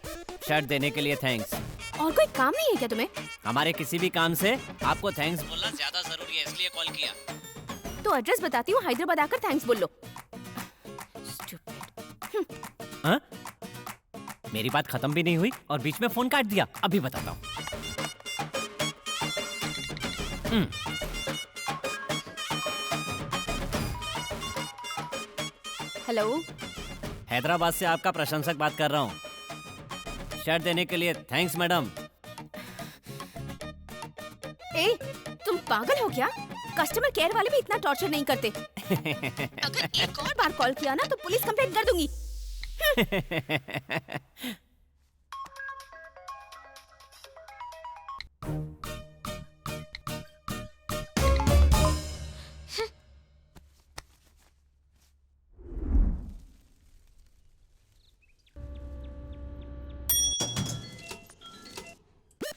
Speaker 8: शर्ट देने के लिए थैंक्स।
Speaker 1: और कोई काम नहीं है क्या तुम्हें?
Speaker 8: हमारे किसी भी काम से आपको थैंक्स बोलना ज्यादा जरूरी है, इसलिए कॉल किया।
Speaker 1: तो एड्रेस बताती हूँ, हैदराबाद आकर थैंक्स बोल लो।
Speaker 8: हाँ? मेरी बात खत्म भी नहीं हुई और बीच में फोन काट दिया। अभी बताता हूँ।
Speaker 1: हेलो,
Speaker 8: हैदराबाद से आपका प्रशंसक बात कर रहा हूँ। शर्ट देने के लिए थैंक्स मैडम।
Speaker 1: ए, तुम पागल हो क्या? कस्टमर केयर वाले भी इतना टॉर्चर नहीं करते। अगर एक और बार कॉल किया ना तो पुलिस कंप्लेंट कर दूंगी।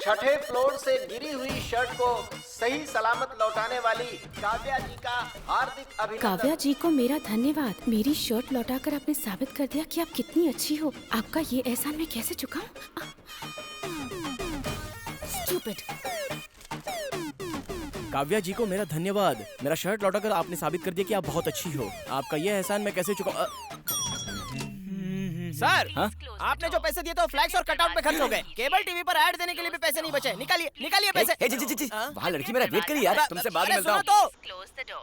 Speaker 6: छठे फ्लोर से गिरी हुई शर्ट को सही सलामत लौटाने वाली काव्या जी का हार्दिक अभिनंदन।
Speaker 1: काव्या जी को मेरा धन्यवाद। मेरी शर्ट लौटाकर आपने साबित कर दिया कि आप कितनी अच्छी हो। आपका ये एहसान मैं कैसे चुकाऊं? Stupid.
Speaker 11: काव्या जी को मेरा धन्यवाद। मेरा शर्ट लौटाकर आपने साबित कर दिया कि आप बहुत अच्छी हो। आपका ये एहसान मैं कैसे चुकाऊं?
Speaker 3: सर, आपने जो पैसे दिए तो फ्लैक्स और कटआउट पे खर्च हो गए। केबल टीवी पर ऐड देने के लिए भी पैसे नहीं बचे। निकालिए, निकालिए पैसे।
Speaker 2: जी, वहाँ लड़की मेरा वेट करी यार, तुमसे बाद में मिलता हूँ।
Speaker 3: तो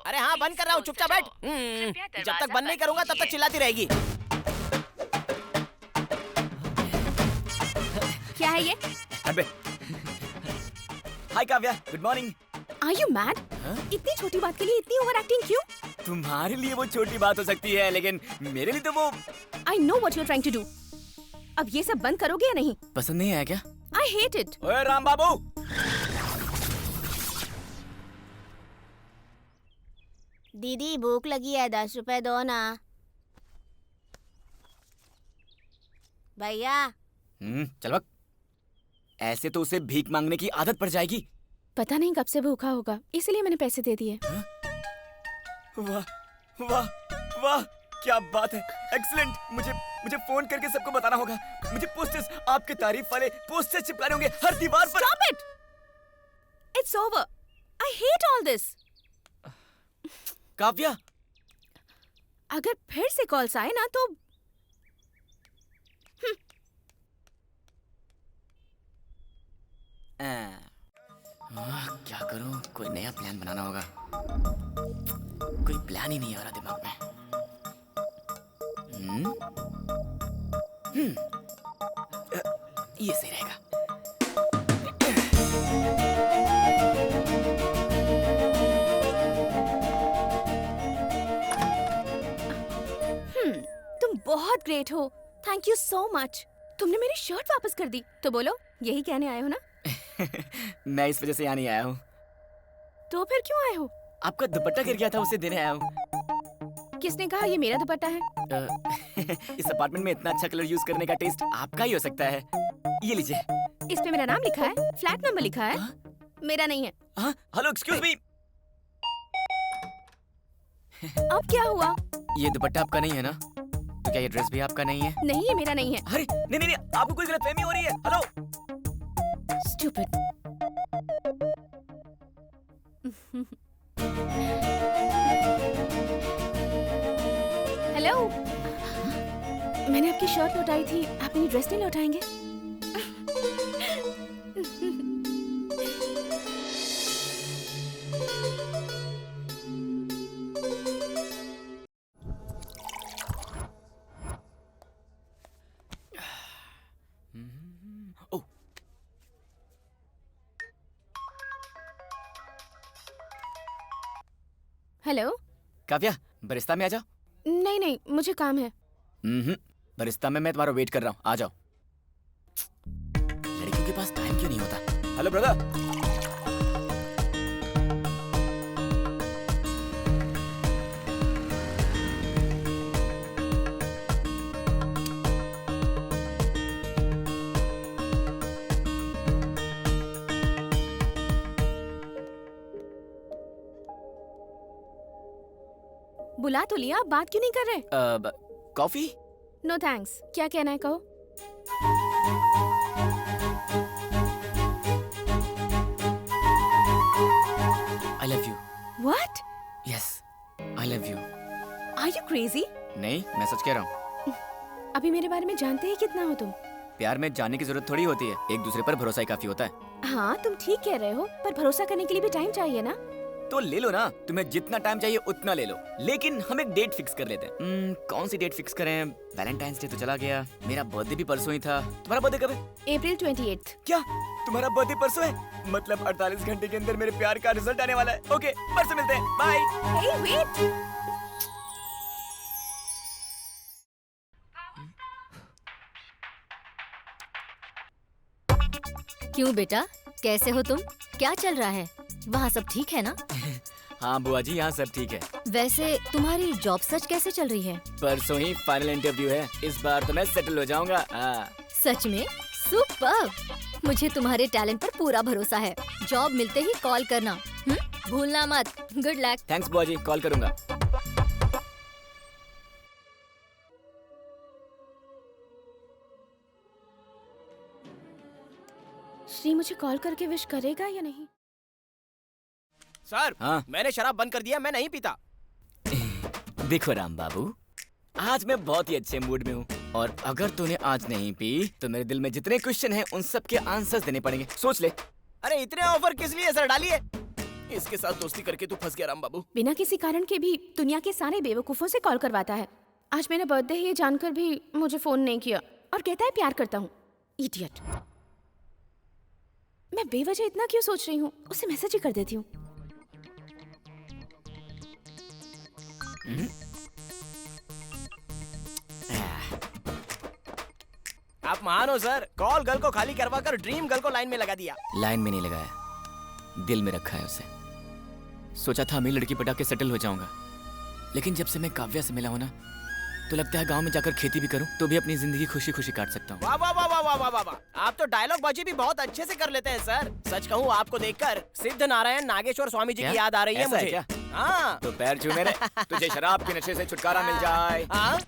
Speaker 3: अरे हाँ, बंद कर रहा हूँ, चुपचाप बैठ। जब तक बंद नहीं करूँगा तब तक चिल्लाती रहेगी।
Speaker 1: क्या है ये?
Speaker 2: अबे, hi Kavya, good morning.
Speaker 1: Are you mad? इतनी छोटी बात के लिए इतनी ओवर एक्टिंग क्यों?
Speaker 2: तुम्हारे लिए वो छोटी बात हो सकती है, लेकिन मेरे लिए तो वो।
Speaker 1: I know what you're trying to do. अब ये सब बंद करोगे या नहीं?
Speaker 2: पसंद नहीं आया क्या?
Speaker 1: I hate it.
Speaker 2: ओए राम बाबू,
Speaker 10: दीदी भूख लगी है, 10 रुपए दो ना। भैया,
Speaker 2: चल वक्त। ऐसे तो उसे भीख मांगने की आदत पड़ जाएगी।
Speaker 1: पता नहीं कब से भूखा होगा, इसलिए मैंने पैसे दे दिए।
Speaker 2: वाह वाह वाह, क्या बात है, एक्सीलेंट। मुझे फोन करके सबको बताना होगा। मुझे पोस्टर्स, आपके तारीफ वाले पोस्टर्स चिपकाने होंगे हर दीवार पर।
Speaker 1: Stop it! It's over. I hate all this.
Speaker 2: Kavya,
Speaker 1: अगर फिर से कॉल्स आए ना तो
Speaker 2: क्या करूं? कोई नया प्लान बनाना होगा। कोई प्लान ही नहीं आ रहा दिमाग में। ये सही रहेगा।
Speaker 1: तुम बहुत ग्रेट हो। Thank you so much. तुमने मेरी शर्ट वापस कर दी, तो बोलो यही कहने आए हो ना?
Speaker 2: मैं इस वजह से यहाँ नहीं आया हूँ।
Speaker 1: तो फिर क्यों आए हो?
Speaker 2: आपका दुपट्टा गिर गया था, उसे देने आया हूँ।
Speaker 1: किसने कहा ये मेरा दुपट्टा है?
Speaker 2: इस अपार्टमेंट में इतना अच्छा कलर यूज करने का टेस्ट आपका ही हो सकता है। ये लीजिए।
Speaker 1: इस पे मेरा नाम लिखा है, फ्लैट नंबर लिखा है। मेरा नहीं है।
Speaker 2: Hello, excuse me.
Speaker 1: अब क्या हुआ?
Speaker 2: ये दुपट्टा आपका नहीं है ना? तो क्या ये ड्रेस भी आपका नहीं है?
Speaker 1: नहीं, ये मेरा नहीं है।
Speaker 2: अरे नहीं नहीं नहीं, आपको कोई गलतफहमी हो रही है। हेलो।
Speaker 1: Stupid. हेलो, मैंने आपकी शर्ट लौटाई थी, आप मेरी ड्रेस नहीं लौटाएंगे? हेलो
Speaker 2: काव्या, बरिस्ता में आ जाओ।
Speaker 1: नहीं नहीं, मुझे काम है।
Speaker 2: बरिस्ता में मैं तुम्हारा वेट कर रहा हूँ, आ जाओ। लड़कियों के पास टाइम क्यों नहीं होता? Hello brother.
Speaker 1: बुला तो लिया, आप बात क्यों नहीं कर रहे?
Speaker 2: कॉफी?
Speaker 1: No thanks. क्या कहना है कहो?
Speaker 2: I love you.
Speaker 1: What?
Speaker 2: Yes, I love you.
Speaker 1: Are you crazy?
Speaker 2: नहीं, मैं सच कह रहा हूँ।
Speaker 1: अभी मेरे बारे में जानते ही कितना हो तुम?
Speaker 2: प्यार में जानने की जरूरत थोड़ी होती है, एक दूसरे पर भरोसा ही काफी होता है।
Speaker 1: हाँ, तुम ठीक कह रहे हो, पर भरोसा करने के लिए भी टाइम चाहिए ना?
Speaker 2: तो ले लो ना, तुम्हें जितना टाइम चाहिए उतना ले लो, लेकिन हम एक डेट फिक्स कर लेते हैं। कौन सी डेट फिक्स करें? वैलेंटाइंस डे तो चला गया, मेरा बर्थडे भी परसों ही था। तुम्हारा बर्थडे कब है?
Speaker 1: April 28th।
Speaker 2: क्या तुम्हारा बर्थडे परसों है? मतलब 48 घंटे के अंदर मेरे प्यार का रिजल्ट आने वाला है। ओके, परसों मिलते हैं, बाय।
Speaker 1: Hey, wait!
Speaker 7: क्यों बेटा, कैसे हो तुम? क्या चल रहा है? वहाँ सब ठीक है ना?
Speaker 2: हाँ बुआ जी, यहाँ सब ठीक है।
Speaker 7: वैसे तुम्हारी जॉब सर्च कैसे चल रही है?
Speaker 2: परसों ही फाइनल इंटरव्यू है, इस बार तो मैं सेटल हो जाऊंगा।
Speaker 7: सच में? सुपर्ब! मुझे तुम्हारे टैलेंट पर पूरा भरोसा है। जॉब मिलते ही कॉल करना, भूलना मत। Good luck.
Speaker 2: थैंक्स बुआ जी, कॉल करूंगा।
Speaker 1: श्री मुझे कॉल करके विश करेगा या नहीं?
Speaker 3: सर,
Speaker 2: हाँ?
Speaker 3: मैंने शराब बंद कर दिया, मैं नहीं पीता।
Speaker 2: देखो राम बाबू, आज मैं बहुत ही अच्छे मूड में हूँ, और अगर तूने आज नहीं पी तो मेरे दिल में जितने क्वेश्चन हैं उन सब के आंसर्स देने पड़ेंगे। सोच ले।
Speaker 3: अरे इतने ऑफर किस लिए सर? डालिए।
Speaker 11: इसके साथ दोस्ती करके तू फंस गया राम बाबू।
Speaker 1: बिना किसी कारण के भी दुनिया के सारे बेवकूफों से कॉल करवाता है। आज मेरा बर्थडे है ये जानकर भी मुझे फोन नहीं किया और कहता है प्यार करता हूँ। इडियट। मैं बेवजह इतना क्यों सोच रही हूँ? उसे मैसेज ही कर देती हूँ।
Speaker 3: आप महान हो सर, कॉल गर्ल को खाली करवा कर ड्रीम गर्ल को लाइन में लगा दिया।
Speaker 2: लाइन में नहीं लगाया, दिल में रखा है उसे। सोचा था अमीर लड़की पटा के सेटल हो जाऊंगा, लेकिन जब से मैं काव्या से मिला हूं ना, तो लगता है गांव में जाकर खेती भी करूं तो भी अपनी जिंदगी खुशी खुशी काट सकता हूं।
Speaker 3: वाह वाह वाह वाह वाह वाह वाह वाह! आप तो डायलॉग बाजी भी बहुत अच्छे से कर लेते हैं सर। सच कहूँ आपको देखकर सिद्ध नारायण नागेश्वर स्वामी जी की याद आ रही है
Speaker 2: ऐसा है
Speaker 3: मुझे।
Speaker 2: क्या?
Speaker 3: हाँ।
Speaker 2: तो पैर छू मेरे, तुझे शराब के नशे से छुटकारा मिल जाए।
Speaker 3: हाँ?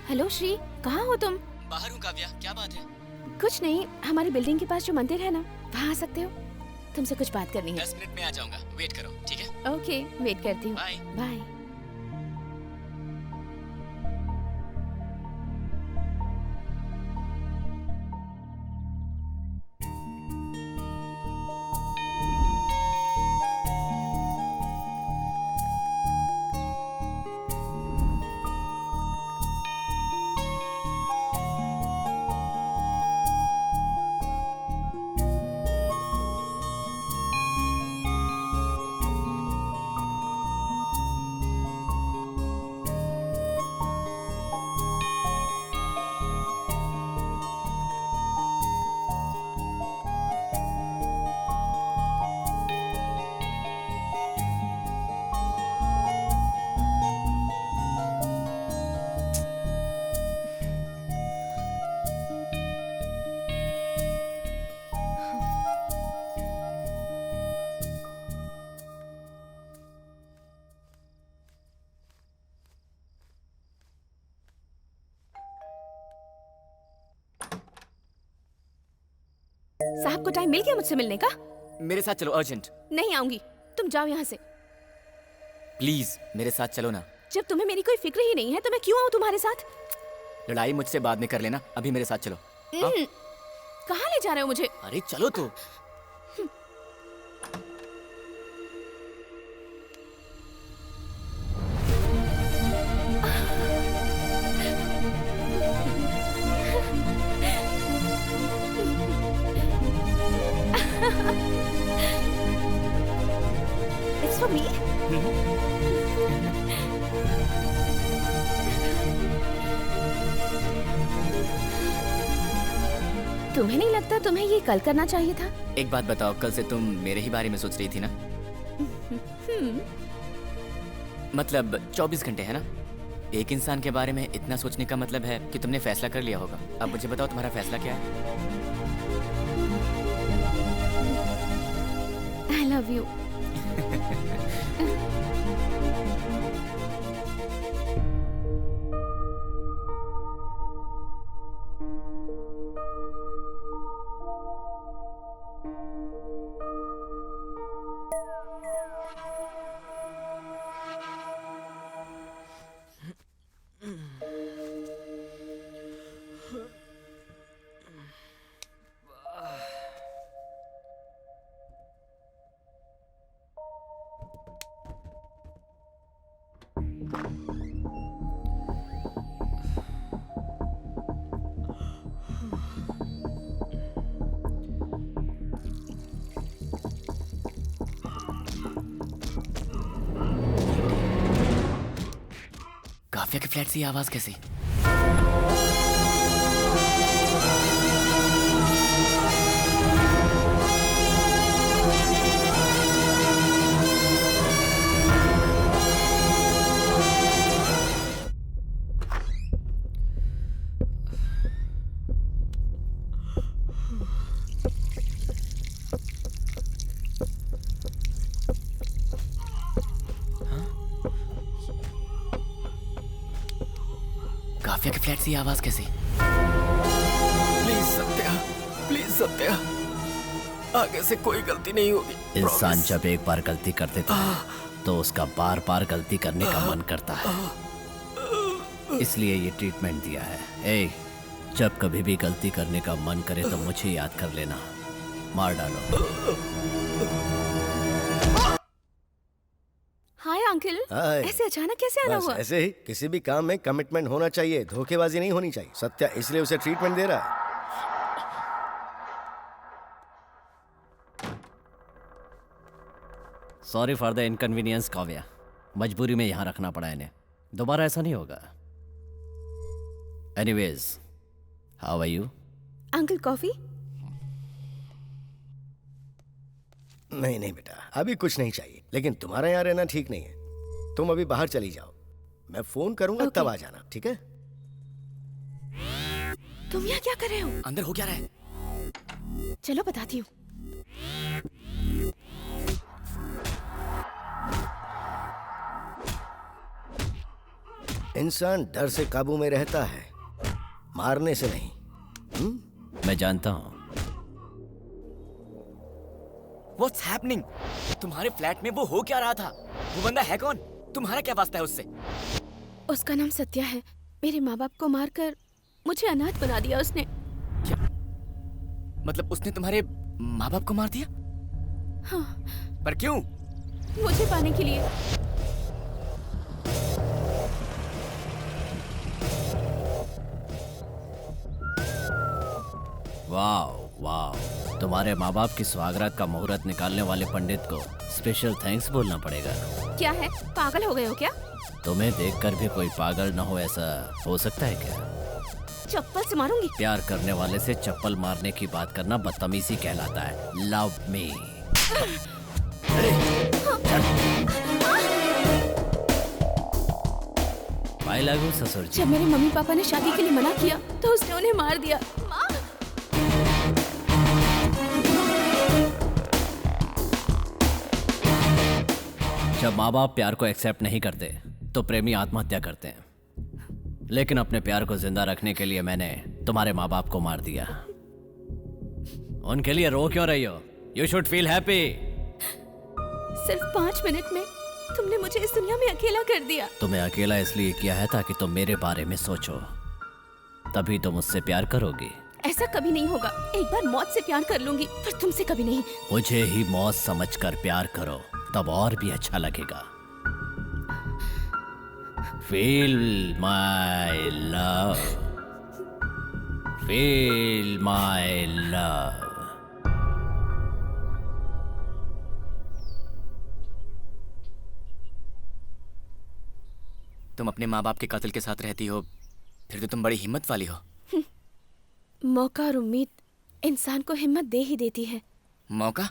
Speaker 1: हेलो श्री, कहाँ हो तुम?
Speaker 2: बाहर हूँ काव्या, क्या बात है?
Speaker 1: कुछ नहीं, हमारी बिल्डिंग के पास जो मंदिर है ना, वहाँ आ सकते हो? तुमसे कुछ बात करनी है।
Speaker 2: 10 मिनट में आ जाऊंगा, वेट करो, ठीक है?
Speaker 1: ओके, वेट करती हूँ।
Speaker 2: बाय।
Speaker 1: बाय। साहब को टाइम मिल गया मुझसे मिलने का?
Speaker 2: मेरे साथ चलो, अर्जेंट।
Speaker 1: नहीं आऊंगी, तुम जाओ यहाँ से।
Speaker 2: प्लीज मेरे साथ चलो ना।
Speaker 1: जब तुम्हें मेरी कोई फिक्र ही नहीं है तो मैं क्यों आऊँ तुम्हारे साथ?
Speaker 2: लड़ाई मुझसे बाद में कर लेना, अभी मेरे साथ चलो।
Speaker 1: कहाँ ले जा रहे हो मुझे?
Speaker 2: अरे चलो तो।
Speaker 1: It's for me. तुम्हें नहीं लगता तुम्हें ये कल करना चाहिए था?
Speaker 2: एक बात बताओ, कल से तुम मेरे ही बारे में सोच रही थी ना? मतलब 24 घंटे है ना? एक इंसान के बारे में इतना सोचने का मतलब है कि तुमने फैसला कर लिया होगा। अब मुझे बताओ तुम्हारा फैसला क्या है?
Speaker 1: I love you.
Speaker 2: काव्या के फ्लैट से ये आवाज कैसी? काव्या के फ्लैट से ये आवाज कैसी? प्लीज सत्या, आगे से कोई गलती नहीं होगी।
Speaker 4: इंसान जब एक बार गलती कर देता है तो उसका बार बार गलती करने का मन करता है, इसलिए ये ट्रीटमेंट दिया है। ए, जब कभी भी गलती करने का मन करे तो मुझे याद कर लेना, मार डालो।
Speaker 1: हाय अंकल,
Speaker 9: हाय।
Speaker 1: ऐसे अचानक कैसे आना
Speaker 9: बस
Speaker 1: हुआ?
Speaker 9: ऐसे ही किसी भी काम में कमिटमेंट होना चाहिए, धोखेबाजी नहीं होनी चाहिए। सत्या इसलिए उसे ट्रीटमेंट दे रहा है।
Speaker 4: Sorry for the inconvenience Kavya, मजबूरी में यहाँ रखना पड़ा इन्हें, दोबारा ऐसा नहीं होगा। Anyways, how are you?
Speaker 1: Uncle coffee?
Speaker 9: नहीं नहीं बेटा, अभी कुछ नहीं चाहिए, लेकिन तुम्हारा यहाँ रहना ठीक नहीं है। तुम अभी बाहर चली जाओ, मैं फोन करूंगा तब आ जाना, ठीक है?
Speaker 1: तुम यहाँ क्या कर रहे हो?
Speaker 2: अंदर हो क्या रहा है?
Speaker 1: चलो बताती हूँ।
Speaker 9: इंसान डर से काबू में रहता है, मारने से नहीं।
Speaker 4: मैं जानता हूँ।
Speaker 2: What's happening? तुम्हारे फ्लैट में वो हो क्या रहा था? वो बंदा है कौन? तुम्हारा क्या वास्ता है उससे?
Speaker 1: उसका नाम सत्या है। मेरे माँ बाप को मारकर मुझे अनाथ बना दिया उसने।
Speaker 2: क्या? मतलब उसने तुम्हारे माँ बाप को मार दिया?
Speaker 1: हाँ।
Speaker 2: पर क्यों?
Speaker 1: मुझे पाने के लिए।
Speaker 4: वाह वाह, तुम्हारे माँ बाप की स्वागत का मुहूर्त निकालने वाले पंडित को स्पेशल थैंक्स बोलना पड़ेगा।
Speaker 1: क्या है, पागल हो गए हो क्या?
Speaker 4: तुम्हें देखकर भी कोई पागल न हो, ऐसा हो सकता है क्या?
Speaker 1: चप्पल से मारूंगी।
Speaker 4: प्यार करने वाले से चप्पल मारने की बात करना बदतमीजी कहलाता है। Love me. भाई लागू ससुर जी।
Speaker 1: जब मेरे मम्मी पापा ने शादी के लिए मना किया तो उसने उन्हें मार दिया।
Speaker 4: जब माँ बाप प्यार को एक्सेप्ट नहीं करते तो प्रेमी आत्महत्या करते हैं, लेकिन अपने प्यार को जिंदा रखने के लिए मैंने तुम्हारे माँ बाप को मार दिया। उनके लिए रो क्यों रही हो? You should feel happy.
Speaker 1: सिर्फ 5 मिनट में तुमने मुझे इस दुनिया में अकेला कर दिया।
Speaker 4: तुम्हें अकेला इसलिए किया है ताकि तुम मेरे बारे में सोचो, तभी तुम मुझसे प्यार करोगी।
Speaker 1: ऐसा कभी नहीं होगा। एक बार मौत से प्यार कर लूंगी, पर तुमसे कभी नहीं।
Speaker 4: मुझे ही मौत समझकर प्यार करो, तब और भी अच्छा लगेगा। Feel my love, feel my love.
Speaker 2: तुम अपने माँ बाप के कातिल के साथ रहती हो, फिर तो तुम बड़ी हिम्मत वाली हो।
Speaker 1: मौका और उम्मीद इंसान को हिम्मत दे ही देती है।
Speaker 2: मौका?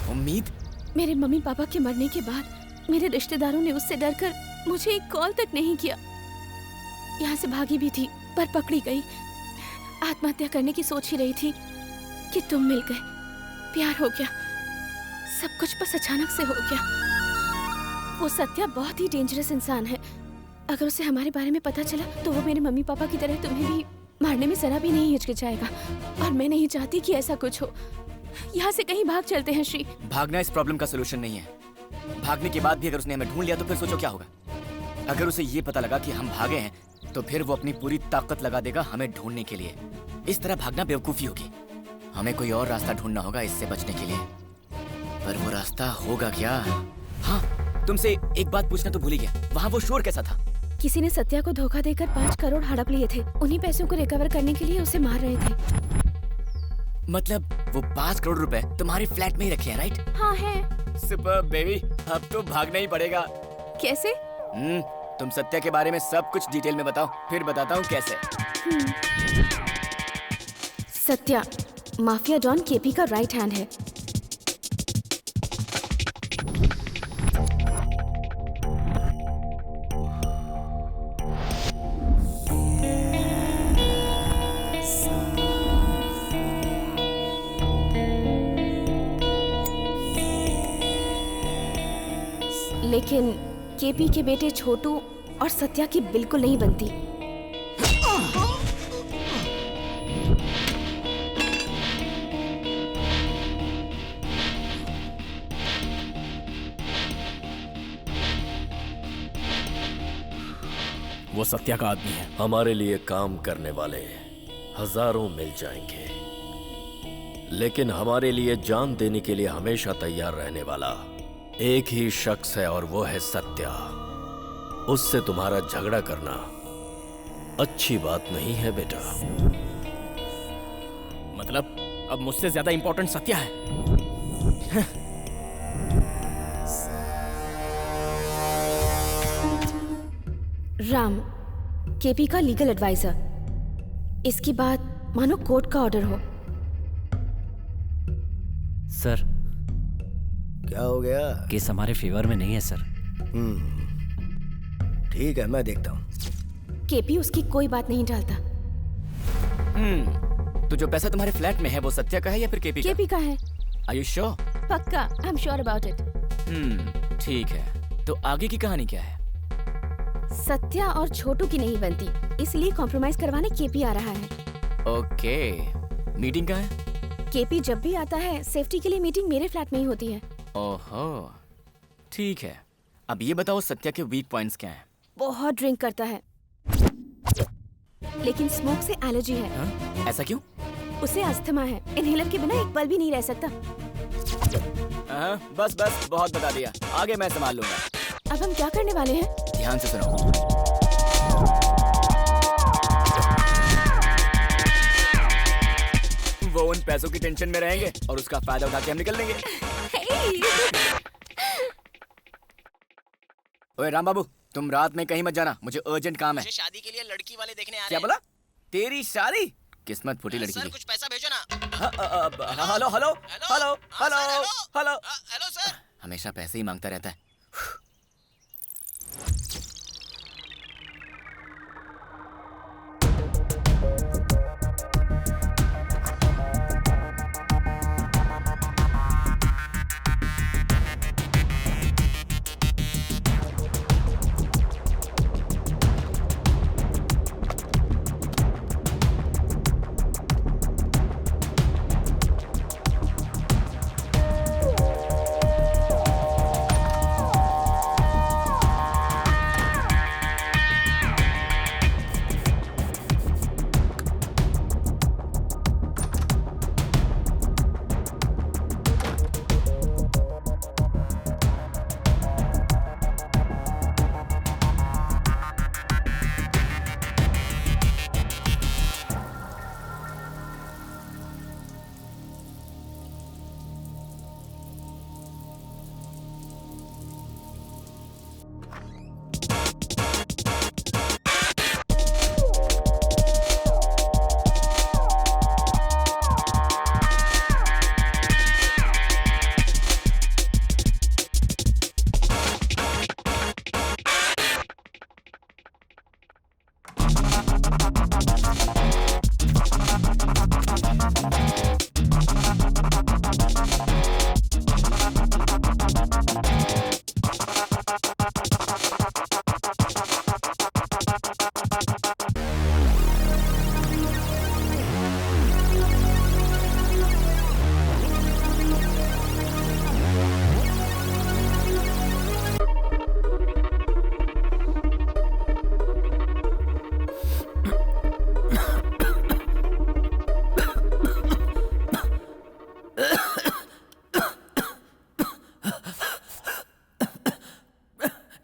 Speaker 2: उम्मीद?
Speaker 1: मेरे मम्मी पापा के मरने के बाद मेरे रिश्तेदारों ने उससे डरकर मुझे एक कॉल तक नहीं किया। यहाँ से भागी भी थी, पर पकड़ी गई। आत्महत्या करने की सोच ही रही थी कि तुम मिल गए, प्यार हो गया, सब कुछ बस अचानक से हो गया। वो सत्या बहुत ही डेंजरस इंसान है। अगर उसे हमारे बारे में पता चला तो वो मेरे मम्मी पापा की तरह तुम्हें भी मारने में जरा भी नहीं हिचकिचाएगा, और मैं नहीं चाहती कि ऐसा कुछ हो। यहाँ से कहीं भाग चलते हैं श्री।
Speaker 2: भागना इस प्रॉब्लम का सोल्यूशन नहीं है। भागने के बाद भी अगर उसने हमें ढूंढ लिया तो फिर सोचो क्या होगा। अगर उसे ये पता लगा कि हम भागे हैं तो फिर वो अपनी पूरी ताकत लगा देगा हमें ढूंढने के लिए। इस तरह भागना बेवकूफी होगी। हमें कोई और रास्ता ढूंढना होगा इससे बचने के लिए। पर वो रास्ता होगा क्या? हाँ, तुमसे एक बात पूछना तो भूल ही गया। वहाँ वो शोर कैसा था?
Speaker 1: किसी ने सत्या को धोखा देकर 5 करोड़ हड़प लिए थे। उन्हीं पैसों को रिकवर करने के लिए उसे मार रहे थे।
Speaker 2: मतलब वो 5 करोड़ रुपए तुम्हारे फ्लैट में ही रखे हैं, राइट?
Speaker 1: हाँ है।
Speaker 2: सुपर बेबी, अब तो भागना ही पड़ेगा।
Speaker 1: कैसे?
Speaker 2: तुम सत्या के बारे में सब कुछ डिटेल में बताओ, फिर बताता हूँ कैसे।
Speaker 1: सत्या माफिया डॉन केपी का राइट हैंड है। लेकिन केपी के बेटे छोटू और सत्या की बिल्कुल नहीं बनती।
Speaker 11: वो सत्या का आदमी है।
Speaker 12: हमारे लिए काम करने वाले हजारों मिल जाएंगे, लेकिन हमारे लिए जान देने के लिए हमेशा तैयार रहने वाला एक ही शख्स है, और वो है सत्या। उससे तुम्हारा झगड़ा करना अच्छी बात नहीं है बेटा।
Speaker 11: मतलब अब मुझसे ज्यादा इंपॉर्टेंट सत्या है?
Speaker 1: राम, केपी का लीगल एडवाइजर। इसकी बात मानो कोर्ट का ऑर्डर हो।
Speaker 4: सर,
Speaker 9: क्या हो गया?
Speaker 4: केस हमारे फेवर में नहीं है सर।
Speaker 9: ठीक है, मैं देखता हूँ।
Speaker 1: केपी उसकी कोई बात नहीं टालता।
Speaker 2: तो जो पैसा तुम्हारे फ्लैट में है वो सत्या का है या फिर केपी का?
Speaker 1: केपी का है।
Speaker 2: Are you sure?
Speaker 1: पक्का, I am sure about it.
Speaker 2: ठीक है, तो आगे की कहानी क्या है?
Speaker 1: सत्या और छोटू की नहीं बनती, इसलिए कॉम्प्रोमाइज करवाने केपी आ रहा है।
Speaker 2: ओके, मीटिंग कहाँ है?
Speaker 1: केपी जब भी आता है सेफ्टी के लिए मीटिंग मेरे फ्लैट में ही होती है।
Speaker 2: ओहो, ठीक है। अब ये बताओ सत्या के वीक पॉइंट्स क्या हैं?
Speaker 1: बहुत ड्रिंक करता है, लेकिन स्मोक से एलर्जी है।
Speaker 2: ऐसा क्यों?
Speaker 1: उसे अस्थमा है, इनहेलर के बिना एक पल भी नहीं रह सकता।
Speaker 2: बस बहुत बता दिया, आगे मैं संभाल लूंगा।
Speaker 1: अब हम क्या करने वाले हैं?
Speaker 2: ध्यान से सुनो। वो उन पैसों की टेंशन में रहेंगे और उसका फायदा उठा के हम निकल लेंगे। ओए राम बाबू, तुम रात में कहीं मत जाना, मुझे अर्जेंट काम है।
Speaker 3: मुझे शादी के लिए लड़की वाले देखने आ रहे
Speaker 2: क्या
Speaker 3: हैं।
Speaker 2: बोला? तेरी शादी? किस्मत फूटी लड़की
Speaker 3: सर
Speaker 2: की।
Speaker 3: कुछ पैसा भेजो ना।
Speaker 2: Hello hello hello hello hello.
Speaker 3: Hello sir.
Speaker 2: हमेशा पैसे ही मांगता रहता है।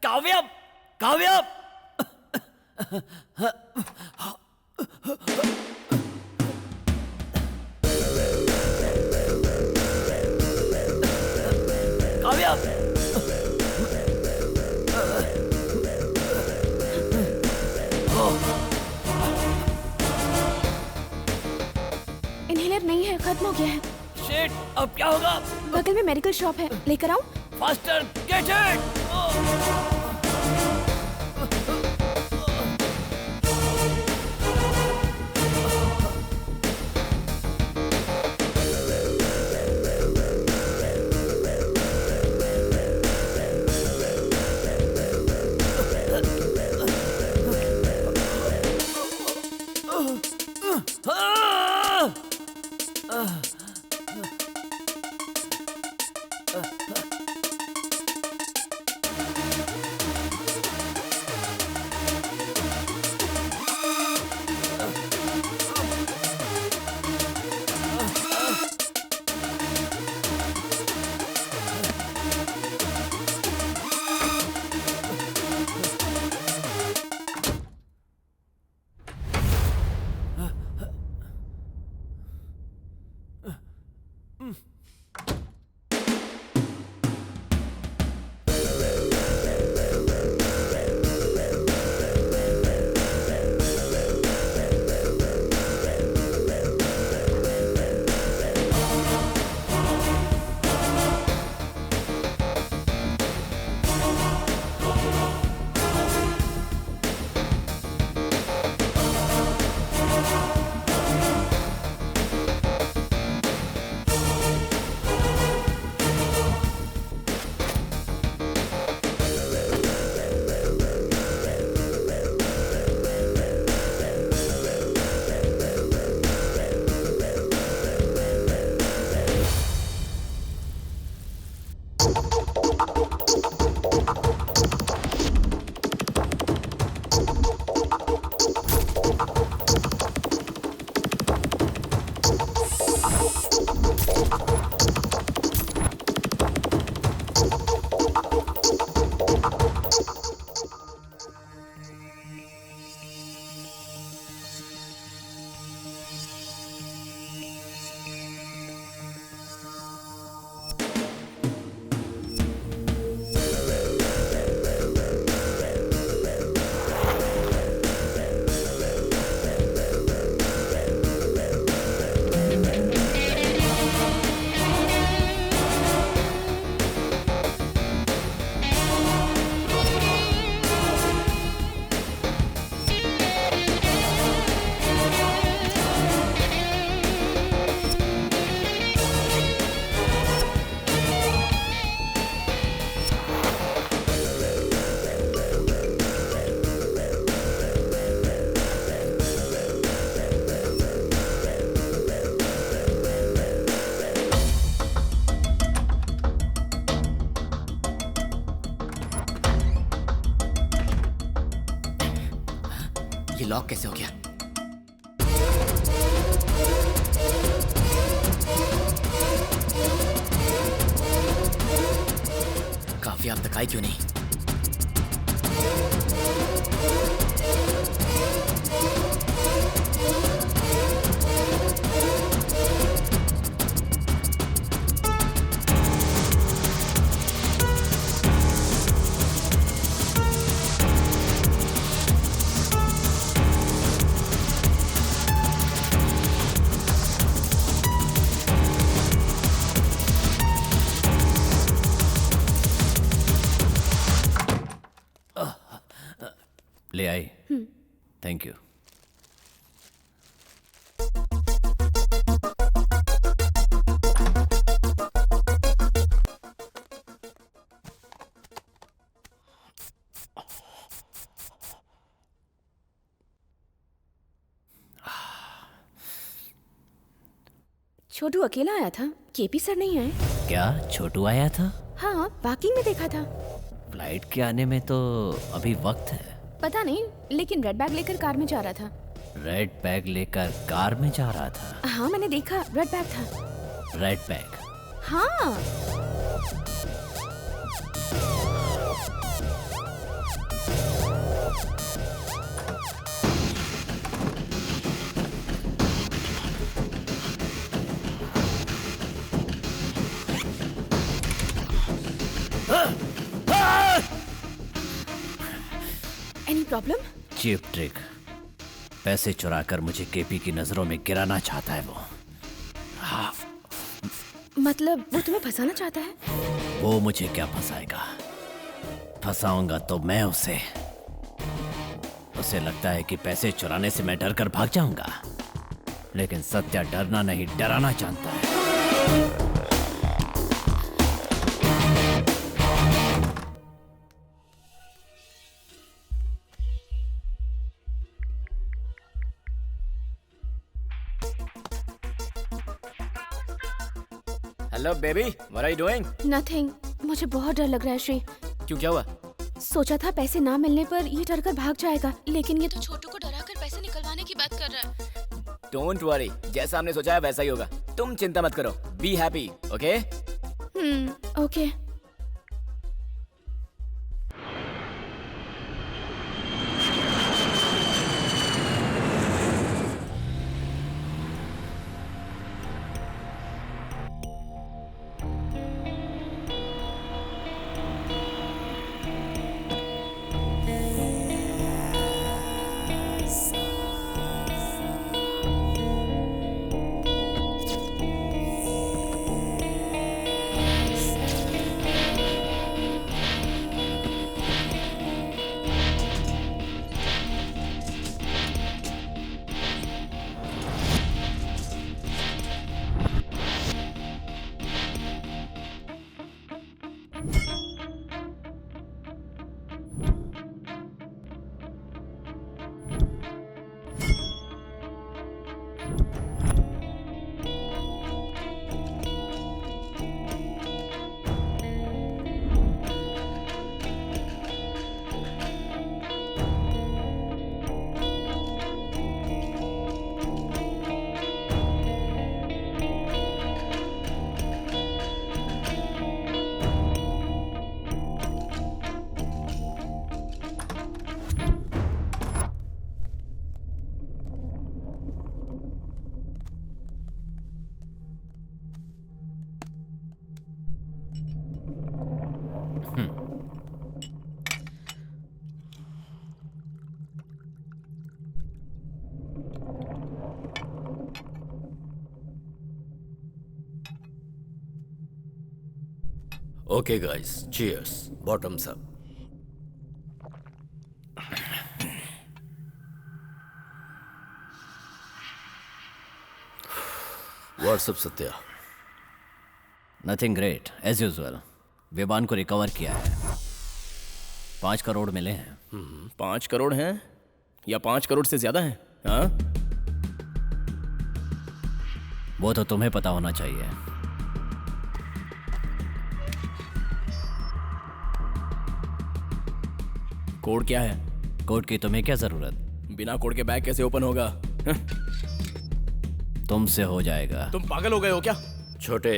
Speaker 8: काव्या! काव्या!
Speaker 1: इनहेलर नहीं है, खत्म हो गया है।
Speaker 8: शिट, अब क्या होगा?
Speaker 1: बगल में मेडिकल शॉप है, लेकर आऊं?
Speaker 8: Faster, get it!
Speaker 2: ये लॉक कैसे हो गया? काफी आप तक आई क्यों नहीं?
Speaker 4: ले आई। Thank you.
Speaker 1: छोटू अकेला आया था, केपी सर नहीं आए।
Speaker 4: क्या छोटू आया था?
Speaker 1: हाँ, पार्किंग में देखा था।
Speaker 4: फ्लाइट के आने में तो अभी वक्त है।
Speaker 1: पता नहीं, लेकिन रेड बैग लेकर कार में जा रहा था।
Speaker 4: रेड बैग लेकर कार में जा रहा था?
Speaker 1: हाँ, मैंने देखा, रेड बैग था।
Speaker 4: Red bag?
Speaker 1: हाँ। Any problem?
Speaker 4: Cheap trick. पैसे चुराकर मुझे केपी की नजरों में गिराना चाहता है वो। हाँ।
Speaker 1: मतलब वो तुम्हें फंसाना चाहता है?
Speaker 4: वो मुझे क्या फंसाएगा? फंसाऊंगा तो मैं उसे लगता है कि पैसे चुराने से मैं डर कर भाग जाऊंगा, लेकिन सत्या डरना नहीं, डराना जानता है।
Speaker 2: Hello baby, what are you doing?
Speaker 1: Nothing. मुझे बहुत डर लग रहा है श्री।
Speaker 2: क्यों, क्या हुआ?
Speaker 1: सोचा था पैसे ना मिलने पर ये डर कर भाग जाएगा, लेकिन ये तो छोटू को डराकर पैसे निकलवाने की बात कर रहा है।
Speaker 2: डोंट वरी, जैसा हमने सोचा है वैसा ही होगा। तुम चिंता मत करो, be happy, okay?
Speaker 1: Okay.
Speaker 12: Okay guys, cheers. Bottoms up. What's up, Satya?
Speaker 4: Nothing great, as usual. विमान को रिकवर किया है। 5 करोड़ मिले हैं।
Speaker 11: 5 करोड़ हैं या 5 करोड़ से ज्यादा हैं? हाँ?
Speaker 4: वो तो तुम्हें पता होना चाहिए।
Speaker 11: कोड क्या है?
Speaker 4: कोड की तुम्हें क्या जरूरत?
Speaker 11: बिना कोड के बैग कैसे ओपन होगा?
Speaker 4: तुमसे हो जाएगा।
Speaker 11: तुम पागल हो गए हो क्या?
Speaker 12: छोटे,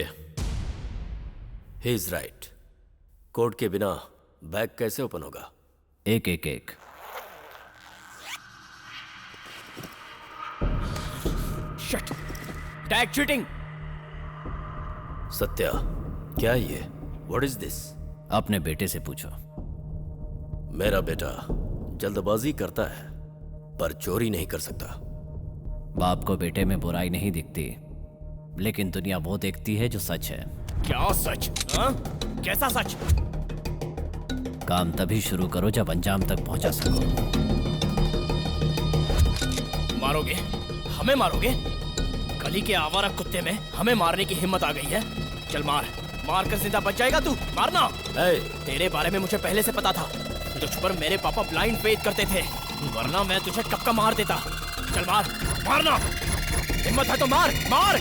Speaker 12: ही इज राइट। कोड के बिना बैग कैसे ओपन होगा?
Speaker 4: एक एक एक।
Speaker 11: Shit, tag cheating.
Speaker 12: सत्या, क्या ये? What is this?
Speaker 4: अपने बेटे से पूछो।
Speaker 12: मेरा बेटा जल्दबाजी करता है पर चोरी नहीं कर सकता।
Speaker 4: बाप को बेटे में बुराई नहीं दिखती, लेकिन दुनिया वो देखती है जो सच है।
Speaker 11: क्या सच? हाँ? कैसा सच?
Speaker 4: काम तभी शुरू करो जब अंजाम तक पहुंचा सको।
Speaker 11: मारोगे? हमें मारोगे? गली के आवारा कुत्ते में हमें मारने की हिम्मत आ गई है? चल मार, मार कर जिंदा बच जाएगा तू। मारना। तेरे बारे में मुझे पहले से पता था। तुझ पर मेरे पापा ब्लाइंड फेथ करते थे, वरना मैं तुझे कब का मार देता। चल मार, मारना। हिम्मत है तो मार, मार।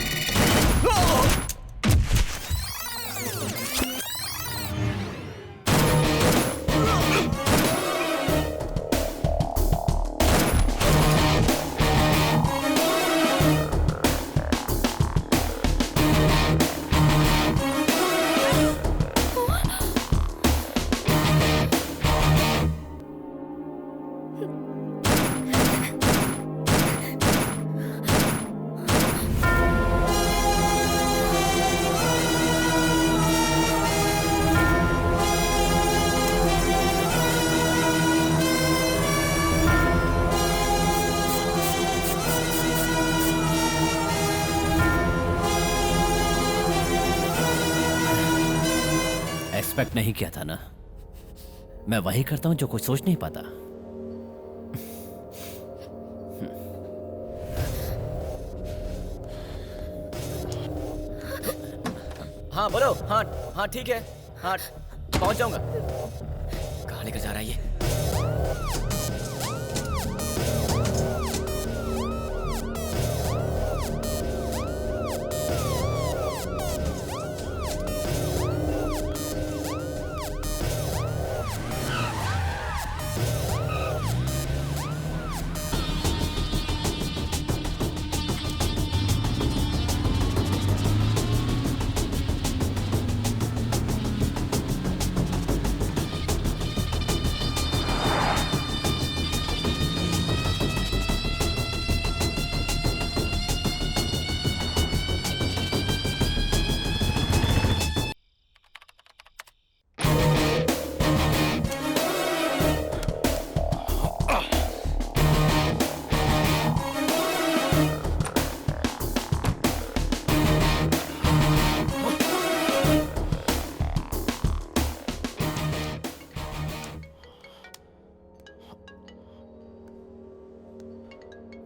Speaker 4: एक्सपेक्ट नहीं किया था ना। मैं वही करता हूं जो कुछ सोच नहीं पाता।
Speaker 2: हाँ बोलो। हाँ हाँ ठीक है, हाँ पहुंच जाऊंगा। कहाँ लेकर जा रहा है ये?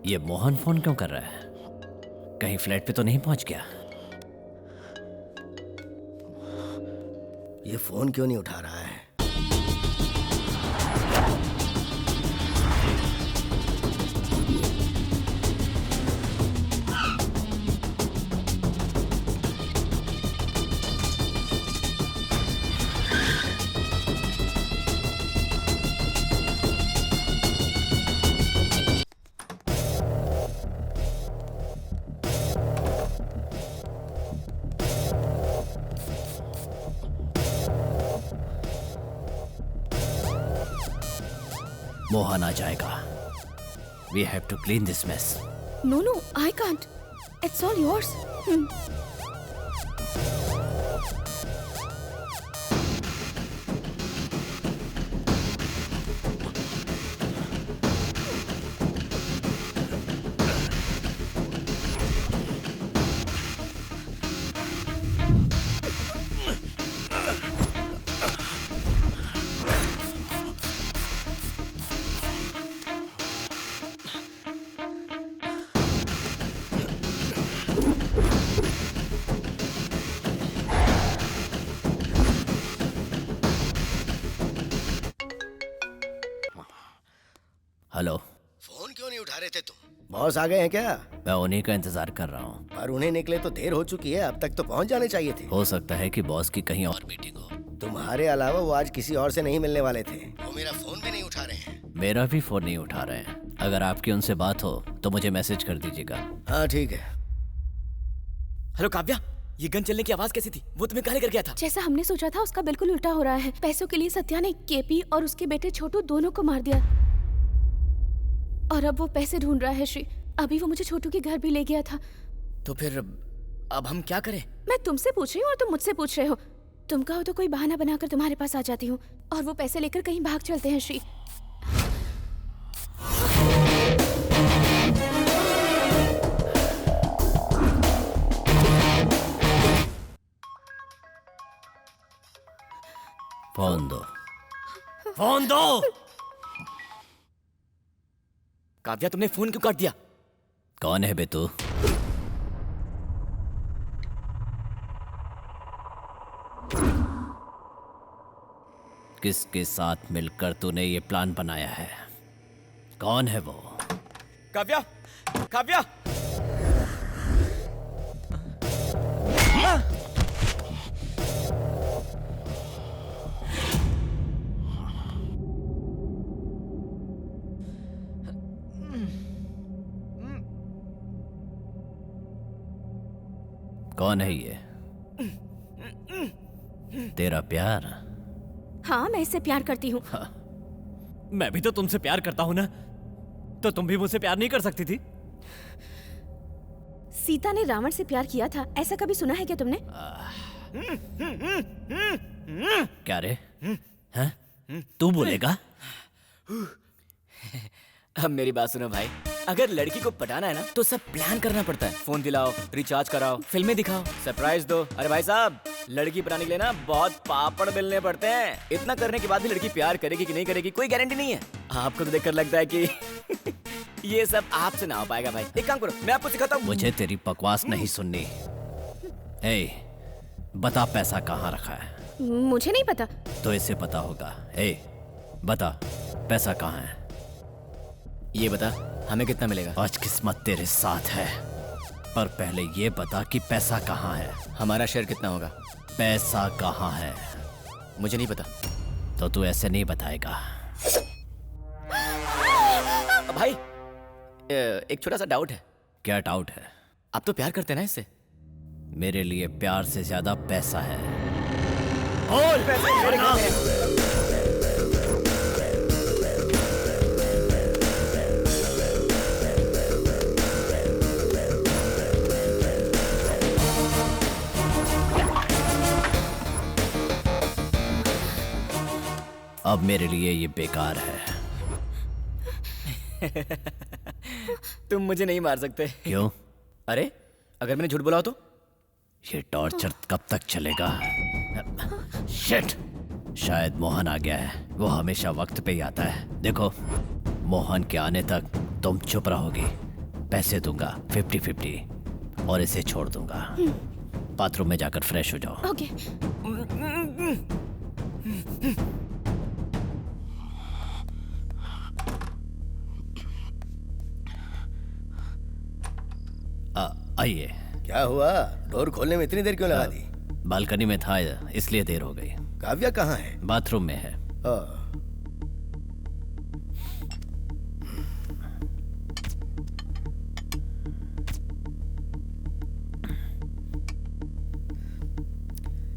Speaker 4: ये मोहन फोन क्यों कर रहा है? कहीं फ्लैट पे तो नहीं पहुंच गया?
Speaker 9: ये फोन क्यों नहीं उठा रहा है?
Speaker 4: मोहन आ जाएगा। We have to clean this mess.
Speaker 1: No, I can't. It's all yours.
Speaker 4: Hello.
Speaker 9: Phone क्यों नहीं उठा रहे थे तुम? बॉस आ गए हैं क्या?
Speaker 4: मैं उन्हीं का इंतजार कर रहा हूँ।
Speaker 9: पर उन्हें निकले तो देर हो चुकी है, अब तक तो पहुंच जाने चाहिए थे।
Speaker 4: हो सकता है कि बॉस की कहीं और मीटिंग हो।
Speaker 9: तुम्हारे अलावा वो आज किसी और से नहीं मिलने वाले थे। वो मेरा फोन भी नहीं उठा रहे हैं।
Speaker 4: मेरा भी फोन नहीं उठा रहे हैं। अगर आपकी उनसे बात हो तो मुझे मैसेज कर दीजिएगा।
Speaker 9: हाँ ठीक है।
Speaker 2: हेलो काव्या, ये गन चलने की आवाज कैसी थी? वो तुम्हें काहे कर गया था?
Speaker 1: जैसा हमने सोचा था उसका बिल्कुल उल्टा हो रहा है। पैसों के लिए सत्या ने केपी और उसके बेटे छोटू दोनों को मार दिया और अब वो पैसे ढूंढ रहा है श्री। अभी वो मुझे छोटू के घर भी ले गया था।
Speaker 2: तो फिर अब हम क्या करें?
Speaker 1: मैं तुमसे पूछ रही हूँ और तुम मुझसे पूछ रहे हो। तुम कहो तो कोई बहाना बनाकर तुम्हारे पास आ जाती हूँ और वो पैसे लेकर कहीं भाग चलते हैं श्री।
Speaker 4: फोन दो।
Speaker 8: फोन दो।
Speaker 2: काव्या, तुमने फोन क्यों काट दिया?
Speaker 4: कौन है बे तू? किसके साथ मिलकर तूने ये प्लान बनाया है? कौन है वो?
Speaker 2: काव्या, काव्या!
Speaker 4: कौन है ये? तेरा प्यार?
Speaker 1: हाँ, मैं इससे प्यार करती हूँ।
Speaker 8: मैं भी तो तुमसे प्यार करता हूँ ना, तो तुम भी मुझसे प्यार नहीं कर सकती थी?
Speaker 1: सीता ने रावण से प्यार किया था, ऐसा कभी सुना है क्या तुमने?
Speaker 4: क्या रे? हैं? तू बोलेगा?
Speaker 2: अब मेरी बात सुनो भाई, अगर लड़की को पटाना है ना तो सब प्लान करना पड़ता है। फोन दिलाओ, रिचार्ज कराओ, फिल्में दिखाओ, सरप्राइज दो। अरे भाई साहब, लड़की पटाने के लिए ना बहुत पापड़ बेलने पड़ते हैं। इतना करने के बाद भी लड़की प्यार करेगी कि नहीं करेगी कोई गारंटी नहीं है। आपको तो देखकर लगता है कि ये सब आपसे ना हो पाएगा भाई। एक काम करो, मैं आपको सिखाता हूँ।
Speaker 4: मुझे तेरी बकवास नहीं सुननी। ए, बता पैसा कहाँ रखा है?
Speaker 1: मुझे नहीं पता।
Speaker 4: तो इसे पता होगा। ए, बता पैसा कहाँ है?
Speaker 2: ये बता, हमें कितना मिलेगा?
Speaker 4: आज किस्मत तेरे साथ है, पर पहले ये बता कि पैसा कहाँ है?
Speaker 2: हमारा शेयर कितना होगा?
Speaker 4: पैसा कहाँ है?
Speaker 2: मुझे नहीं पता।
Speaker 4: तो तू ऐसे नहीं बताएगा।
Speaker 2: भाई, एक छोटा सा डाउट है।
Speaker 4: क्या डाउट है?
Speaker 2: आप तो प्यार करते हैं ना इससे?
Speaker 4: मेरे लिए प्यार से ज्यादा पैसा है।
Speaker 2: और पैसे
Speaker 4: अब मेरे लिए ये बेकार है।
Speaker 2: तुम मुझे नहीं मार सकते।
Speaker 4: क्यों?
Speaker 2: अरे, अगर मैंने झूठ बोला हो तो?
Speaker 4: ये टॉर्चर कब तक चलेगा? शिट! शायद मोहन आ गया है। वो हमेशा वक्त पे ही आता है। देखो, मोहन के आने तक तुम चुप रहोगी। पैसे दूंगा 50-50 और इसे छोड़ दूंगा। बाथरूम में जाकर फ्रेश हो जाओ।
Speaker 1: ओके।
Speaker 4: आइए।
Speaker 9: क्या हुआ? डोर खोलने में इतनी देर क्यों लगा दी?
Speaker 4: बालकनी में था इसलिए देर हो गई।
Speaker 9: काव्या कहाँ है?
Speaker 4: बाथरूम में है।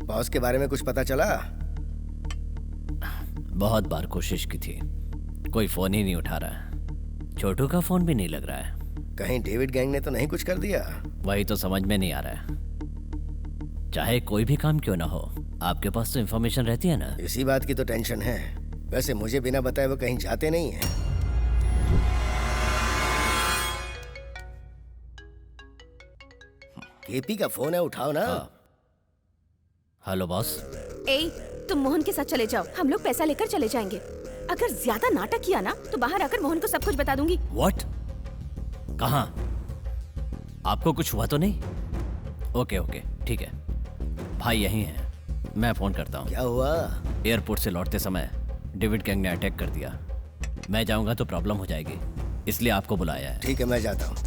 Speaker 9: बॉस के बारे में कुछ पता चला?
Speaker 4: बहुत बार कोशिश की थी, कोई फोन ही नहीं उठा रहा। छोटू का फोन भी नहीं लग रहा है।
Speaker 9: कहीं डेविड गैंग ने तो नहीं कुछ कर दिया?
Speaker 4: वही तो समझ में नहीं आ रहा है। चाहे कोई भी काम क्यों ना हो, आपके पास तो इंफॉर्मेशन रहती है ना।
Speaker 9: इसी बात की तो टेंशन है। वैसे मुझे बिना बताए वो कहीं जाते नहीं हैं। केपी का फोन है, उठाओ ना।
Speaker 4: Hello boss.
Speaker 1: ए, तुम मोहन के साथ चले जाओ, हम लोग पैसा लेकर चले जाएंगे। अगर ज्यादा नाटक किया ना तो बाहर आकर मोहन को सब कुछ बता दूंगी।
Speaker 4: व्हाट? कहाँ? आपको कुछ हुआ तो नहीं? ओके ओके ठीक है, भाई यहीं है, मैं फोन करता हूँ।
Speaker 9: क्या हुआ?
Speaker 4: एयरपोर्ट से लौटते समय डेविड गैंग ने अटैक कर दिया। मैं जाऊंगा तो प्रॉब्लम हो जाएगी, इसलिए आपको बुलाया है।
Speaker 9: ठीक है, मैं जाता हूँ।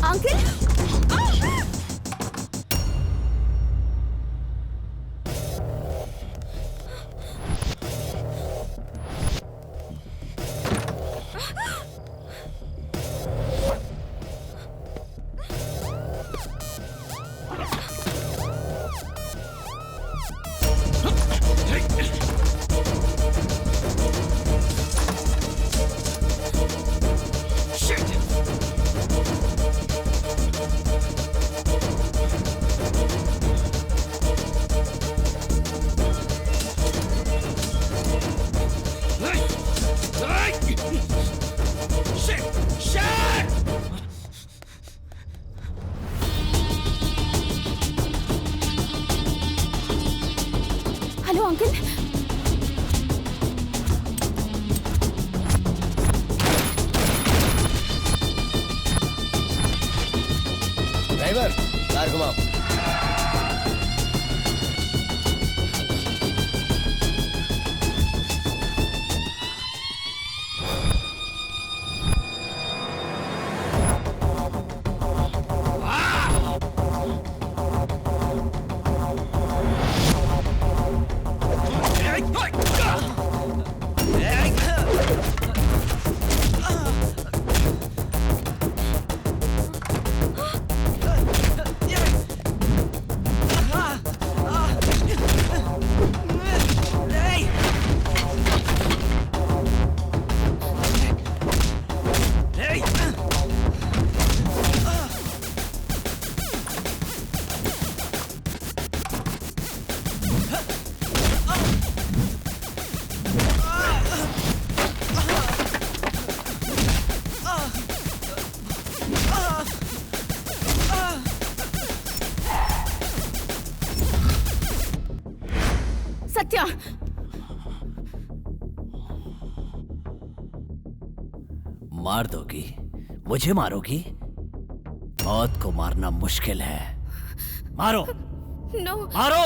Speaker 1: अंकल! अंकल।
Speaker 9: ड्राइवर, कार घुमाओ।
Speaker 1: सत्या,
Speaker 4: मार दोगी? मुझे मारोगी? मौत को मारना मुश्किल है। मारो।
Speaker 1: नो।
Speaker 4: मारो।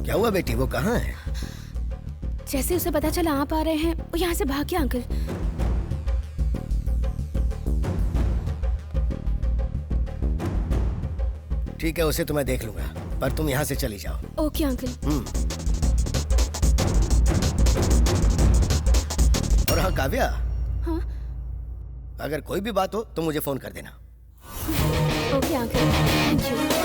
Speaker 9: क्या हुआ बेटी, वो कहाँ है?
Speaker 1: जैसे उसे पता चला आप आ रहे हैं, वो यहाँ से भाग गया अंकल।
Speaker 9: ठीक है, उसे तो मैं देख लूंगा, पर तुम यहाँ से चली जाओ।
Speaker 1: Okay uncle.
Speaker 9: और हाँ काव्या,
Speaker 1: हाँ?
Speaker 9: अगर कोई भी बात हो तो मुझे फोन कर देना।
Speaker 1: Okay uncle, thank you.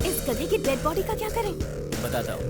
Speaker 1: इस गधे की डेड बॉडी का क्या करें?
Speaker 2: बताता हूँ।